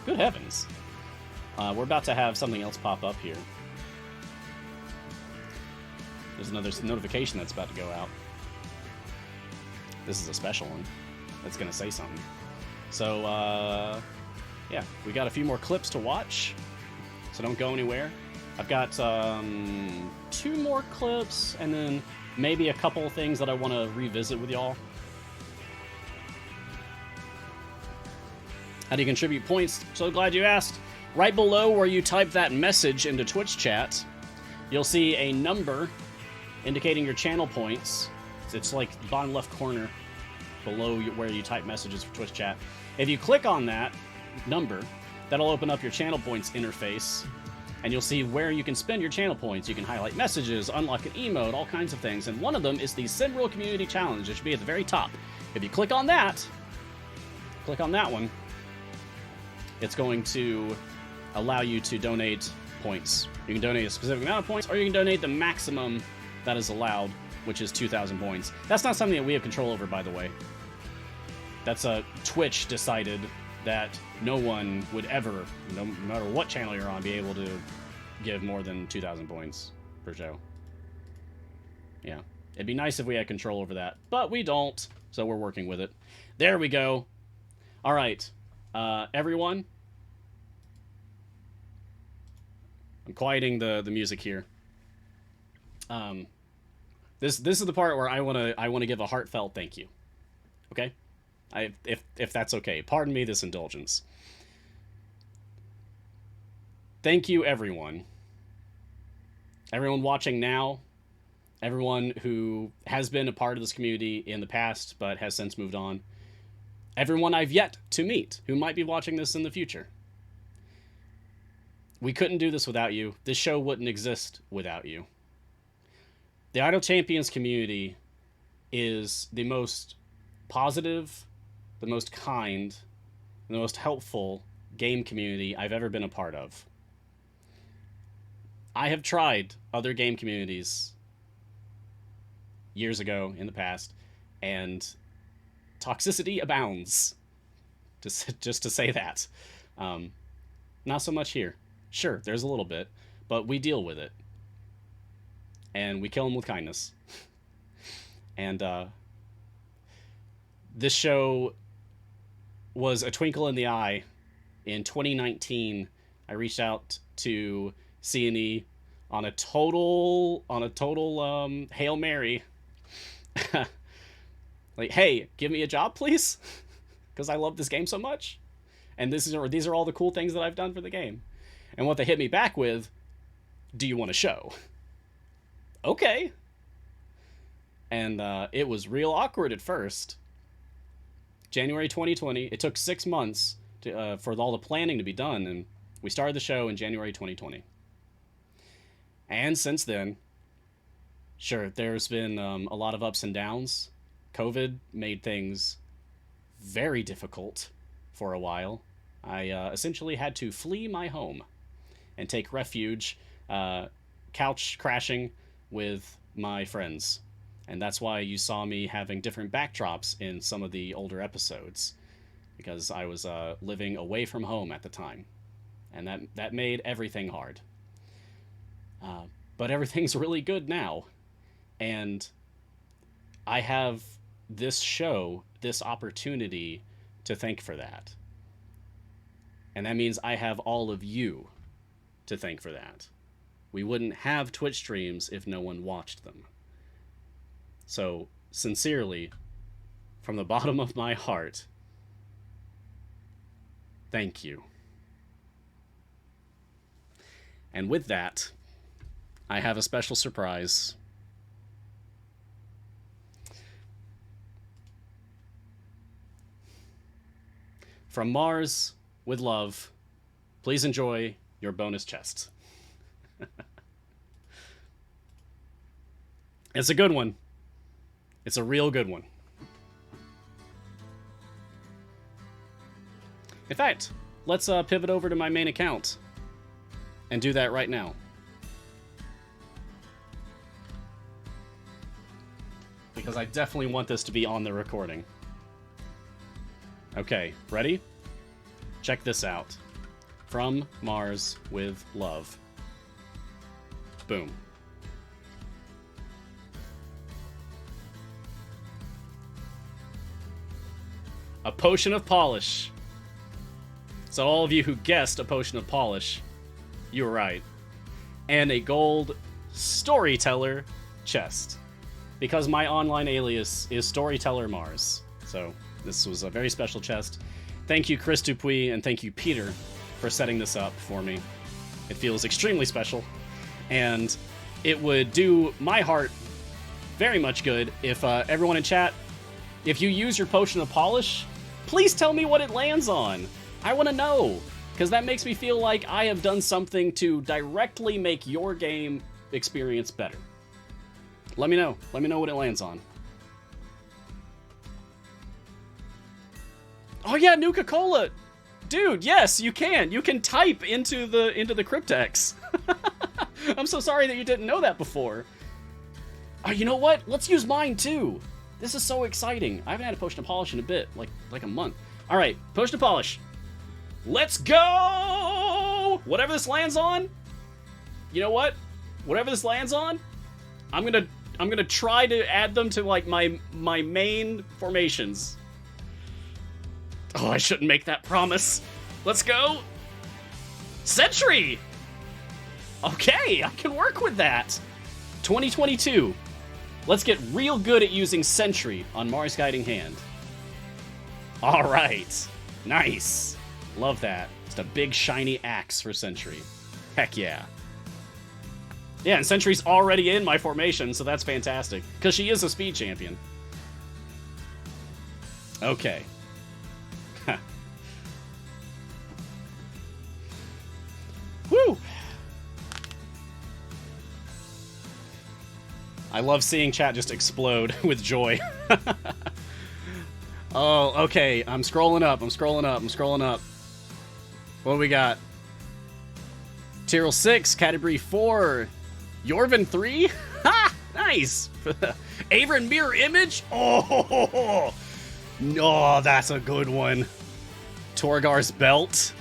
Good heavens. We're about to have something else pop up here. There's another notification that's about to go out. This is a special one that's going to say something. So, yeah, we got a few more clips to watch, so don't go anywhere. I've got 2 more clips, and then maybe a couple things that I want to revisit with y'all. How do you contribute points? So glad you asked. Right below where you type that message into Twitch chat, you'll see a number indicating your channel points. It's like bottom left corner below where you type messages for Twitch chat. If you click on that number, that'll open up your channel points interface, and you'll see where you can spend your channel points. You can highlight messages, unlock an emote, all kinds of things, and one of them is the SimReal Community Challenge. It should be at the very top. If you click on that one, it's going to allow you to donate points. You can donate a specific amount of points, or you can donate the maximum that is allowed, which is 2,000 points. That's not something that we have control over, by the way. That's Twitch decided that no one would ever, no matter what channel you're on, be able to give more than 2,000 points per show. Yeah. It'd be nice if we had control over that, but we don't, so we're working with it. There we go. All right. Everyone. I'm quieting the music here. This is the part where I want to give a heartfelt thank you. Okay? If that's okay. Pardon me this indulgence. Thank you, everyone. Everyone watching now. Everyone who has been a part of this community in the past but has since moved on. Everyone I've yet to meet who might be watching this in the future. We couldn't do this without you. This show wouldn't exist without you. The Idle Champions community is the most positive, the most kind, the most helpful game community I've ever been a part of. I have tried other game communities years ago in the past, and toxicity abounds. Just to say that. Not so much here. Sure, there's a little bit, but we deal with it. And we kill them with kindness. And this show was a twinkle in the eye. In 2019, I reached out to C&E on a total Hail Mary. Like, hey, give me a job, please, because I love this game so much, and these are all the cool things that I've done for the game. And what they hit me back with, do you want a show? Okay. And it was real awkward at first. January 2020. It took 6 months for all the planning to be done, and we started the show in January 2020. And since then, sure, there's been a lot of ups and downs. COVID made things very difficult for a while. I essentially had to flee my home and take refuge, couch crashing with my friends. And that's why you saw me having different backdrops in some of the older episodes, because I was living away from home at the time. And that made everything hard. But everything's really good now. And I have this show, this opportunity to thank for that. And that means I have all of you to thank for that. We wouldn't have Twitch streams if no one watched them. So, sincerely, from the bottom of my heart, thank you. And with that, I have a special surprise. From Mars, with love, please enjoy your bonus chest. It's a good one. It's a real good one. In fact, let's pivot over to my main account and do that right now. Because I definitely want this to be on the recording. Okay, ready? Check this out. From Mars with love. Boom. a potion of polish. So all of you who guessed a potion of polish, you were right. And a gold Storyteller Chest. Because my online alias is Storyteller Mars. So this was a very special chest. Thank you, Chris Dupuis, and thank you, Peter, for setting this up for me. It feels extremely special. And it would do my heart very much good if everyone in chat, if you use your potion of polish, please tell me what it lands on. I want to know, because that makes me feel like I have done something to directly make your game experience better. Let me know. Let me know what it lands on. Oh yeah, Nuka-Cola! Dude, yes, you can. You can type into the cryptex. I'm so sorry that you didn't know that before. Oh, you know what? Let's use mine too. This is so exciting. I haven't had a potion of polish in a bit, like a month. All right, potion of polish. Let's go! Whatever this lands on, you know what? Whatever this lands on, I'm gonna try to add them to like my main formations. Oh, I shouldn't make that promise. Let's go. Sentry! Okay, I can work with that. 2022. Let's get real good at using Sentry on Mars Guiding Hand. All right. Nice. Love that. Just a big shiny axe for Sentry. Heck yeah. Yeah, and Sentry's already in my formation, so that's fantastic. Because she is a speed champion. Okay. Woo! I love seeing chat just explode with joy. Oh, okay. I'm scrolling up. What do we got? Tyrell 6, Category 4, Yorvin 3. Ha! Nice! Avon Mirror Image. Oh, no, that's a good one. Torgar's Belt.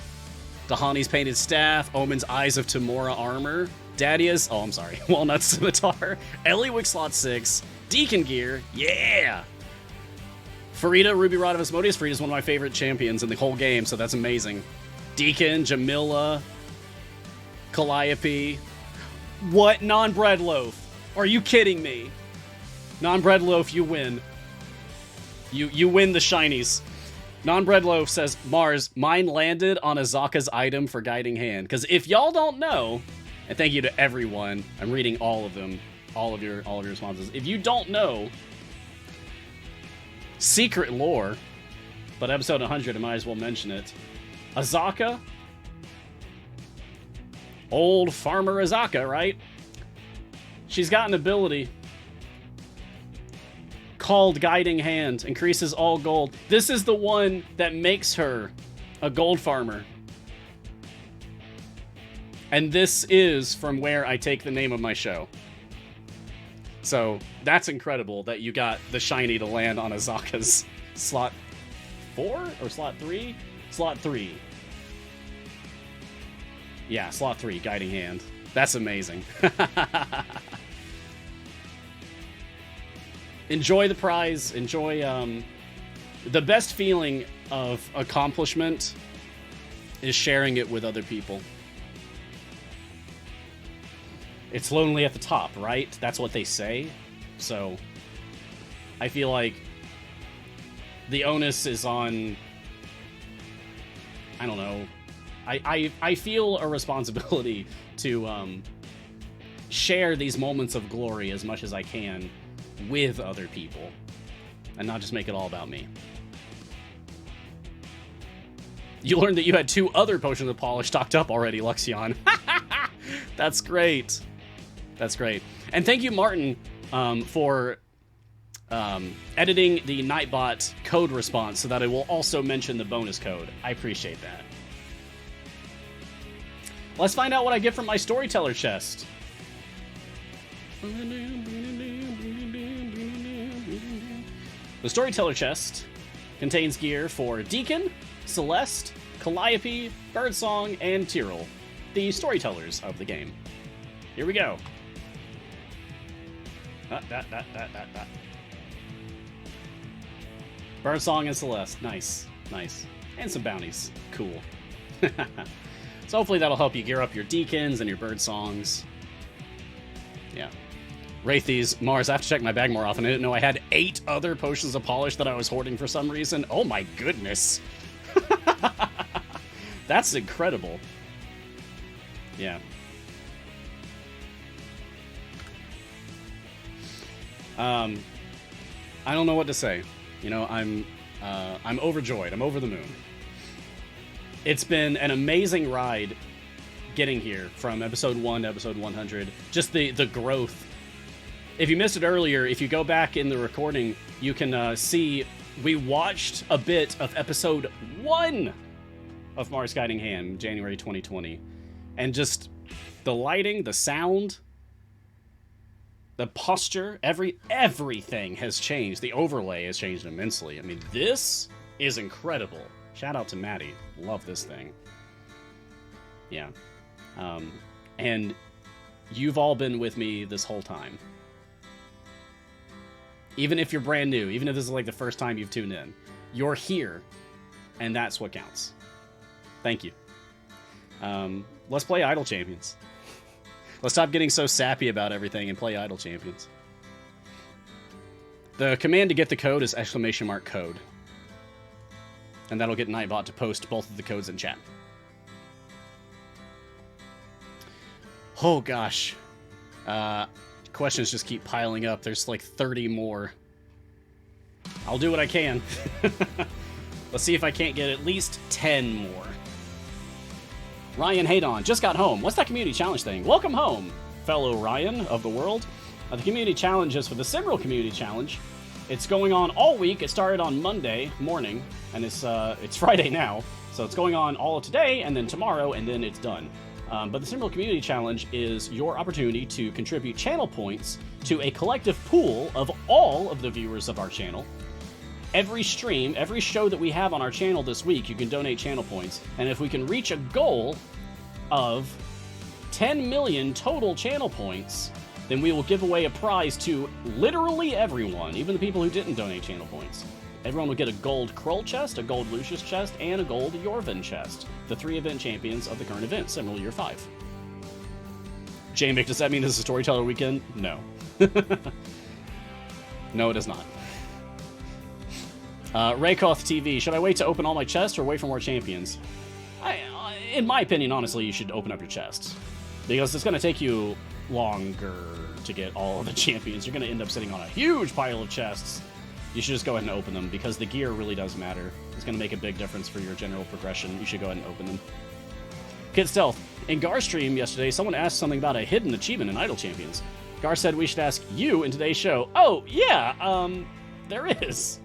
Dahani's Painted Staff. Omen's Eyes of Tamora Armor. Dadia's, oh, I'm sorry, Walnut Scimitar. Eliwick Slot 6. Deacon Gear. Yeah! Farida, Ruby Rod of Asmodeus. Farida's one of my favorite champions in the whole game, so that's amazing. Deacon, Jamila. Calliope. What? Non-bread loaf? Are you kidding me? Non-bread loaf, you win. You win the shinies. Non-bread loaf says, Mars, mine landed on Azaka's item for Guiding Hand. Because if y'all don't know, and thank you to everyone, I'm reading all of them, all of your responses. If you don't know, secret lore, but episode 100, I might as well mention it. Azaka, old farmer Azaka, right? She's got an ability called Guiding Hand, increases all gold. This is the one that makes her a gold farmer. And this is from where I take the name of my show. So that's incredible that you got the shiny to land on Azaka's slot 4 or slot 3? Slot 3. Yeah, slot 3, Guiding Hand. That's amazing. Enjoy the prize. Enjoy the best feeling of accomplishment is sharing it with other people. It's lonely at the top, right? That's what they say. So I feel like the onus is on, I don't know. I feel a responsibility to share these moments of glory as much as I can with other people and not just make it all about me. You learned that you had 2 other potions of polish stocked up already, Luxion. That's great. That's great. And thank you, Martin, for editing the Nightbot code response so that I will also mention the bonus code. I appreciate that. Let's find out what I get from my Storyteller Chest. The Storyteller Chest contains gear for Deacon, Celeste, Calliope, Birdsong, and Tyrell, the storytellers of the game. Here we go. Birdsong and Celeste. Nice. Nice. And some bounties. Cool. So hopefully that'll help you gear up your deacons and your bird songs. Yeah. Wraithies, Mars, I have to check my bag more often. I didn't know I had 8 other potions of polish that I was hoarding for some reason. Oh my goodness. That's incredible. Yeah. I don't know what to say. You know, I'm overjoyed. I'm over the moon. It's been an amazing ride getting here from episode 1 to episode 100. Just the growth. If you missed it earlier, if you go back in the recording, you can see we watched a bit of episode 1 of Mars Guiding Hand, January 2020. And just the lighting, the sound, the posture, everything has changed. The overlay has changed immensely. I mean, this is incredible. Shout out to Maddie. Love this thing. Yeah. And you've all been with me this whole time. Even if you're brand new, even if this is like the first time you've tuned in, you're here, and that's what counts. Thank you. Let's play Idle Champions. Let's stop getting so sappy about everything and play Idle Champions. The command to get the code is !code. And that'll get Nightbot to post both of the codes in chat. Oh gosh. Questions just keep piling up. There's like 30 more. I'll do what I can. Let's see if I can't get at least 10 more. Ryan Haydon just got home. What's that community challenge thing? Welcome home, fellow Ryan of the world. The community challenge is for the Simril Community Challenge. It's going on all week. It started on Monday morning, and it's Friday now. So it's going on all of today, and then tomorrow, and then it's done. But the Simril Community Challenge is your opportunity to contribute channel points to a collective pool of all of the viewers of our channel. Every stream, every show that we have on our channel this week, you can donate channel points. And if we can reach a goal of 10 million total channel points, then we will give away a prize to literally everyone, even the people who didn't donate channel points. Everyone will get a gold Krull chest, a gold Lucius chest, and a gold Yorvin chest. The 3 event champions of the current event, Simril Year 5. J-Mick, does that mean this is a Storyteller weekend? No. No, it does not. Raykoth TV, should I wait to open all my chests or wait for more champions? In my opinion, honestly, you should open up your chests. Because it's going to take you longer to get all of the champions. You're going to end up sitting on a huge pile of chests. You should just go ahead and open them, because the gear really does matter. It's going to make a big difference for your general progression. You should go ahead and open them. Kid Stealth, in Gar's stream yesterday, someone asked something about a hidden achievement in Idle Champions. Gar said we should ask you in today's show. Oh, yeah, there is.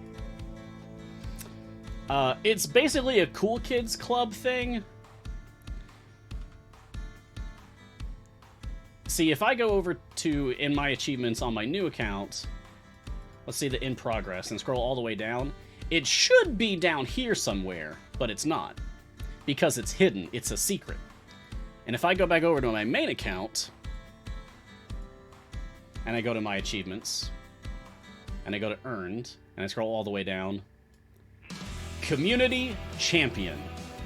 It's basically a Cool Kids Club thing. See, if I go over to in my achievements on my new account, let's see the in progress and scroll all the way down, it should be down here somewhere, but it's not, because it's hidden. It's a secret. And if I go back over to my main account, and I go to my achievements, and I go to earned, and I scroll all the way down, Community Champion,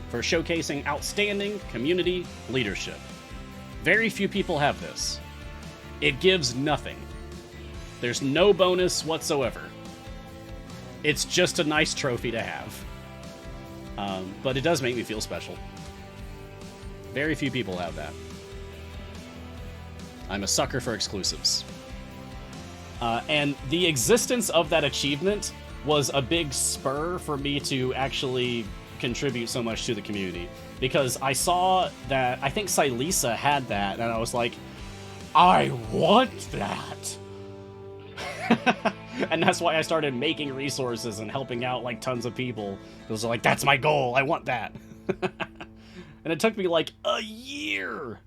for showcasing outstanding community leadership. Very few people have this. It gives nothing. There's no bonus whatsoever. It's just a nice trophy to have. But it does make me feel special. Very few people have that. I'm a sucker for exclusives. And the existence of that achievement was a big spur for me to actually contribute so much to the community. Because I saw that, I think Silisa had that, and I was like, I want that! And that's why I started making resources and helping out like tons of people. It was like, that's my goal, I want that! And it took me like a year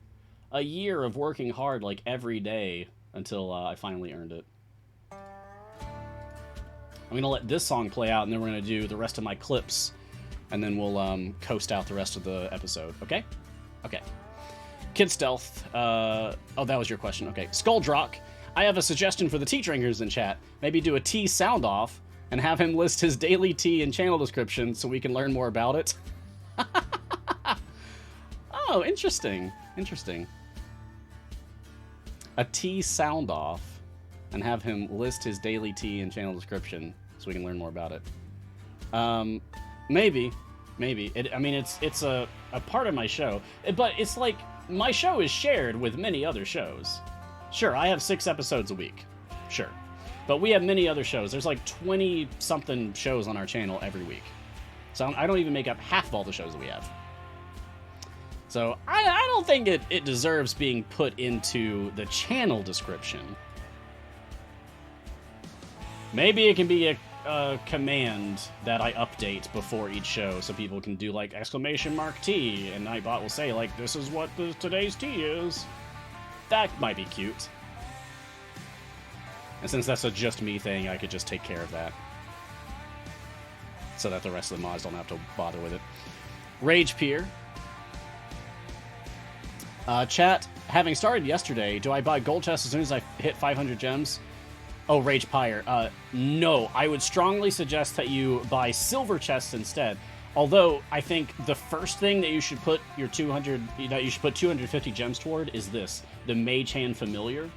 of working hard like every day until I finally earned it. I'm going to let this song play out, and then we're going to do the rest of my clips, and then we'll coast out the rest of the episode, okay? Okay. Kid Stealth, oh, that was your question, okay. Skulldrock, I have a suggestion for the tea drinkers in chat. Maybe do a tea sound off and have him list his daily tea and channel description so we can learn more about it. Oh, interesting. Interesting. A tea sound off and have him list his daily tea and channel description so we can learn more about it. Maybe. I mean, it's a part of my show, but it's like my show is shared with many other shows. Sure, I have 6 episodes a week. Sure. But we have many other shows. There's like 20-something shows on our channel every week. So I don't even make up half of all the shows that we have. So I don't think it deserves being put into the channel description. Maybe it can be a command that I update before each show so people can do like !T and Nightbot will say like, this is what today's tea is. That might be cute. And since that's a just me thing, I could just take care of that. So that the rest of the mods don't have to bother with it. Rage Pier. Chat, having started yesterday, do I buy gold chests as soon as I hit 500 gems? Oh, Rage Pyre. No, I would strongly suggest that you buy silver chests instead. Although, I think the first thing that you should put your 250 gems toward is this, the Mage Hand Familiar.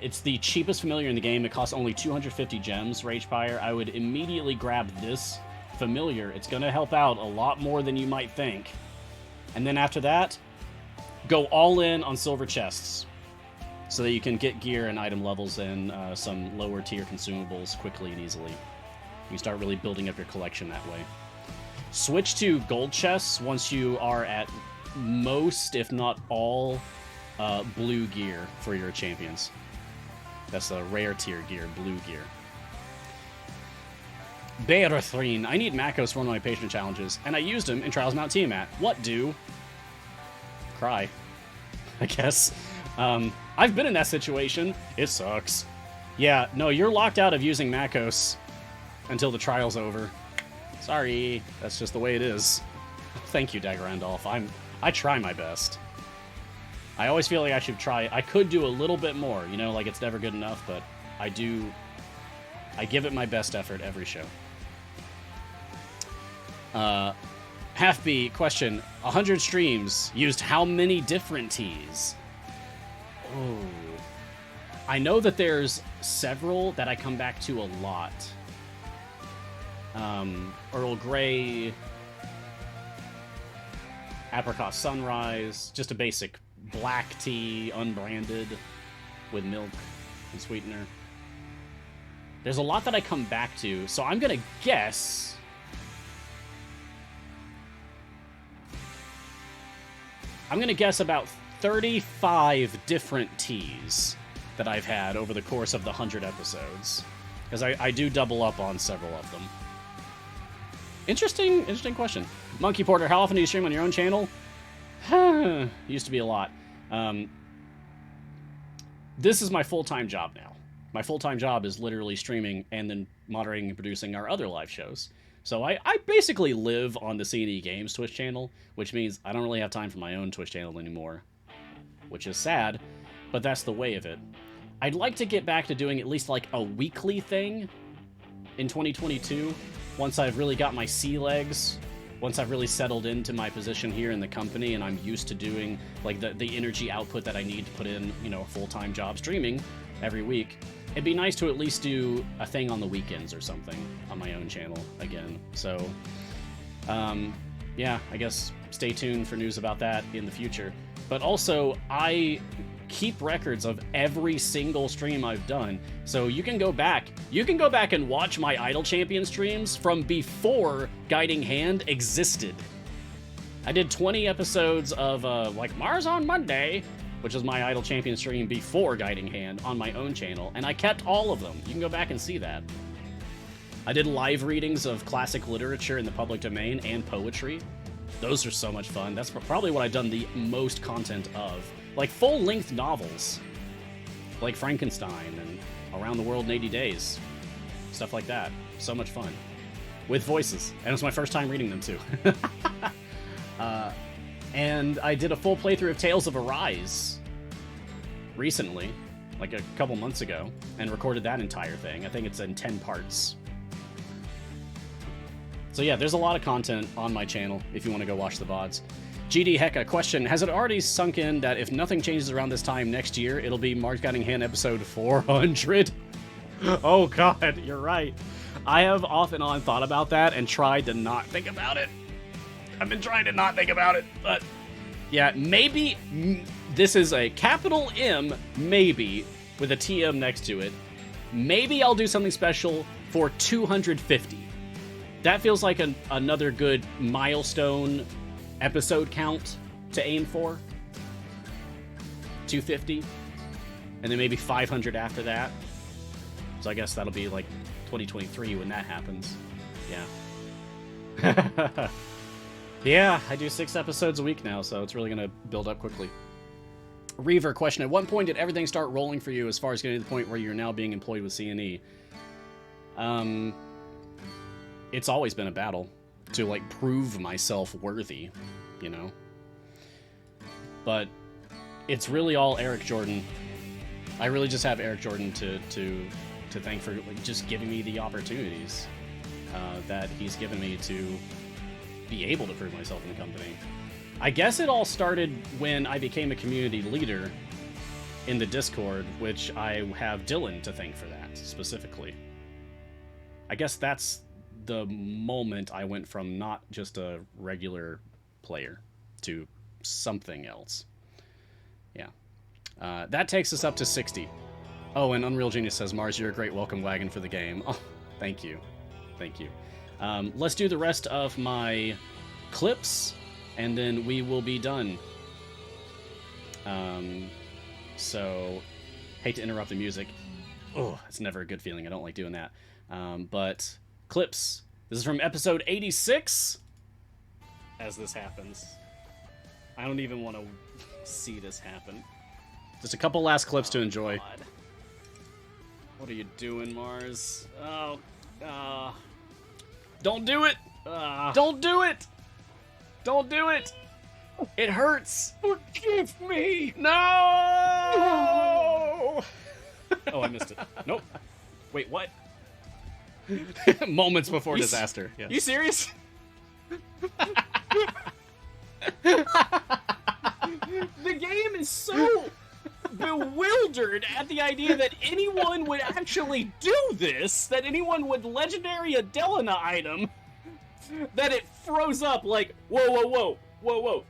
It's the cheapest familiar in the game. It costs only 250 gems, Rage Pyre. I would immediately grab this familiar. It's going to help out a lot more than you might think. And then after that, go all in on silver chests so that you can get gear and item levels and some lower tier consumables quickly and easily. You start really building up your collection that way. Switch to gold chests once you are at most, if not all, blue gear for your champions. That's the rare tier gear, blue gear. Bearthrine. I need Macos for one of my patron challenges, and I used them in Trials Mount Tiamat. What do? Cry, I guess. I've been in that situation. It sucks. Yeah, no, you're locked out of using Macos until the trial's over. Sorry, that's just the way it is. Thank you, Dagger Randolph. I try my best. I always feel like I should try. I could do a little bit more, you know, like it's never good enough, but I give it my best effort every show. Half B question, 100 streams used how many different teas? Oh. I know that there's several that I come back to a lot. Earl Grey, Apricot Sunrise, just a basic black tea, unbranded, with milk and sweetener. There's a lot that I come back to, so I'm gonna guess... about 35 different teas that I've had over the course of the 100 episodes. Because I do double up on several of them. Interesting question. Monkey Porter, how often do you stream on your own channel? Used to be a lot. This is my full-time job now. My full-time job is literally streaming and then moderating and producing our other live shows. So I basically live on the C&E Games Twitch channel, which means I don't really have time for my own Twitch channel anymore. Which is sad, but that's the way of it. I'd like to get back to doing at least like a weekly thing in 2022, once I've really got my sea legs, once I've really settled into my position here in the company and I'm used to doing like the energy output that I need to put in, you know, a full-time job streaming every week. It'd be nice to at least do a thing on the weekends or something on my own channel again. So, yeah, I guess stay tuned for news about that in the future. But also, I keep records of every single stream I've done. So you can go back. You can go back and watch my Idle Champion streams from before Guiding Hand existed. I did 20 episodes of, like, Mars on Monday, which is my Idle Champion stream before Guiding Hand on my own channel, and I kept all of them. You can go back and see that. I did live readings of classic literature in the public domain and poetry. Those are so much fun. That's probably what I've done the most content of. Like full-length novels, like Frankenstein and Around the World in 80 Days. Stuff like that. So much fun. With voices. And it was my first time reading them, too. And I did a full playthrough of Tales of Arise recently, like a couple months ago, and recorded that entire thing. I think it's in 10 parts. So yeah, there's a lot of content on my channel if you want to go watch the VODs. GD Hecka, question, has it already sunk in that if nothing changes around this time next year, it'll be Mars Guiding Hand episode 400? Oh god, you're right. I have off and on thought about that and tried to not think about it. I've been trying to not think about it, but yeah, maybe this is a capital M, maybe, with a TM next to it. Maybe I'll do something special for 250. That feels like another good milestone episode count to aim for. 250. And then maybe 500 after that. So I guess that'll be like 2023 when that happens. Yeah. Yeah, I do 6 episodes a week now, so it's really going to build up quickly. Reaver, question, at what point did everything start rolling for you as far as getting to the point where you're now being employed with CNE? It's always been a battle to, like, prove myself worthy, you know? But it's really all Eric Jordan. I really just have Eric Jordan to thank for, like, just giving me the opportunities that he's given me to be able to prove myself in the company. I guess it all started when I became a community leader in the Discord, which I have Dylan to thank for that, specifically. I guess that's the moment I went from not just a regular player to something else. Yeah. That takes us up to 60. Oh, and Unreal Genius says, Mars, you're a great welcome wagon for the game. Oh, thank you. Thank you. Let's do the rest of my clips, and then we will be done. So, hate to interrupt the music. Oh, it's never a good feeling. I don't like doing that. But, clips. This is from episode 86. As this happens. I don't even want to see this happen. Just a couple last clips to enjoy. God. What are you doing, Mars? Oh, don't do it! Don't do it! Don't do it! It hurts! Forgive me! No! Oh, I missed it. Nope. Wait, what? Moments before disaster. Yeah. You serious? The game is so bewildered at the idea that anyone would actually do this, that anyone would legendary a Delana item, that it froze up like, whoa,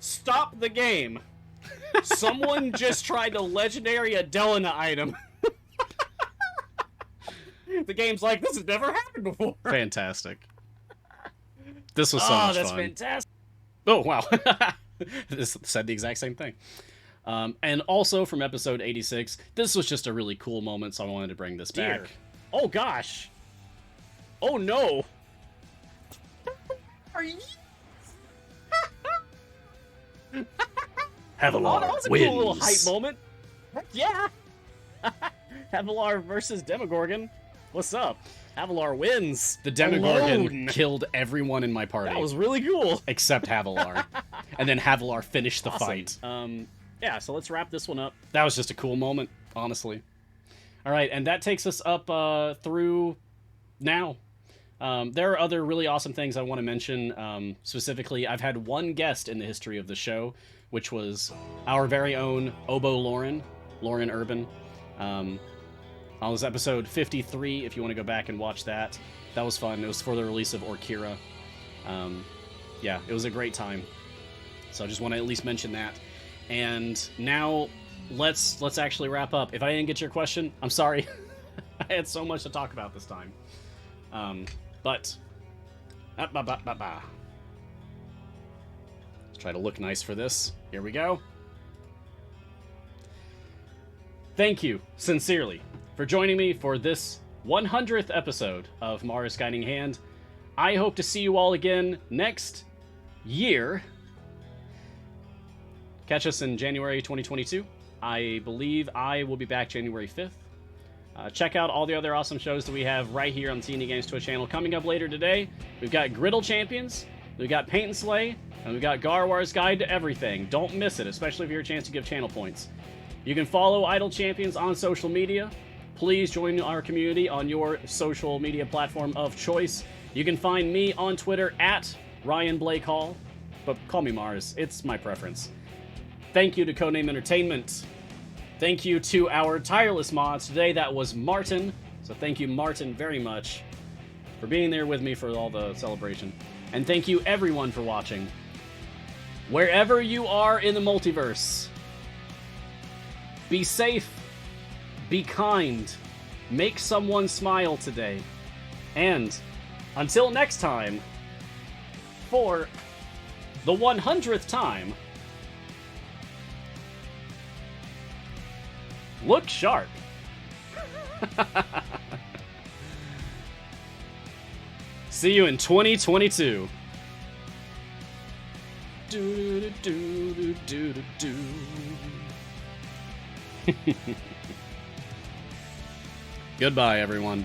stop the game. Someone just tried to legendary a Delana item. The game's like, this has never happened before. Fantastic. This was so much fun. Oh, that's fantastic. Oh, wow. This said the exact same thing. And also from episode 86, this was just a really cool moment, so I wanted to bring this back. Oh, gosh. Oh, no. Are you... Havilar that was a wins. cool little hype moment. Heck yeah. Havilar versus Demogorgon. What's up? Havilar wins. The Demogorgon alone. killed everyone in my party. That was really cool. Except Havilar. And then Havilar finished the fight. Yeah, so let's wrap this one up. That was just a cool moment, honestly. All right, and that takes us up through now. There are other really awesome things I want to mention. Specifically, I've had one guest in the history of the show, which was our very own Obo Lauren Urban. On this episode 53, if you want to go back and watch that. That was fun. It was for the release of Orkira. Yeah, it was a great time. So I just want to at least mention that. And now, let's actually wrap up. If I didn't get your question, I'm sorry. I had so much to talk about this time. But... Let's try to look nice for this. Here we go. Thank you, sincerely, for joining me for this 100th episode of Mars Guiding Hand. I hope to see you all again next year. Catch us in January 2022. I believe I will be back January 5th. Check out all the other awesome shows that we have right here on the CNE Games Twitch channel. Coming up later today, we've got Griddle Champions, we've got Paint and Slay, and we've got Garwar's Guide to Everything. Don't miss it, especially if you're a chance to give channel points. You can follow Idle Champions on social media. please join our community on your social media platform of choice. You can find me on Twitter at Ryan Blake Hall, but call me Mars. It's my preference. Thank you to Codename Entertainment. Thank you to our tireless mods. Today that was Martin. So thank you, Martin, very much for being there with me for all the celebration. And thank you, everyone, for watching. Wherever you are in the multiverse, be safe, be kind, make someone smile today. And until next time, for the 100th time, look sharp. See you in 2022. Do do do do do do. Goodbye, everyone.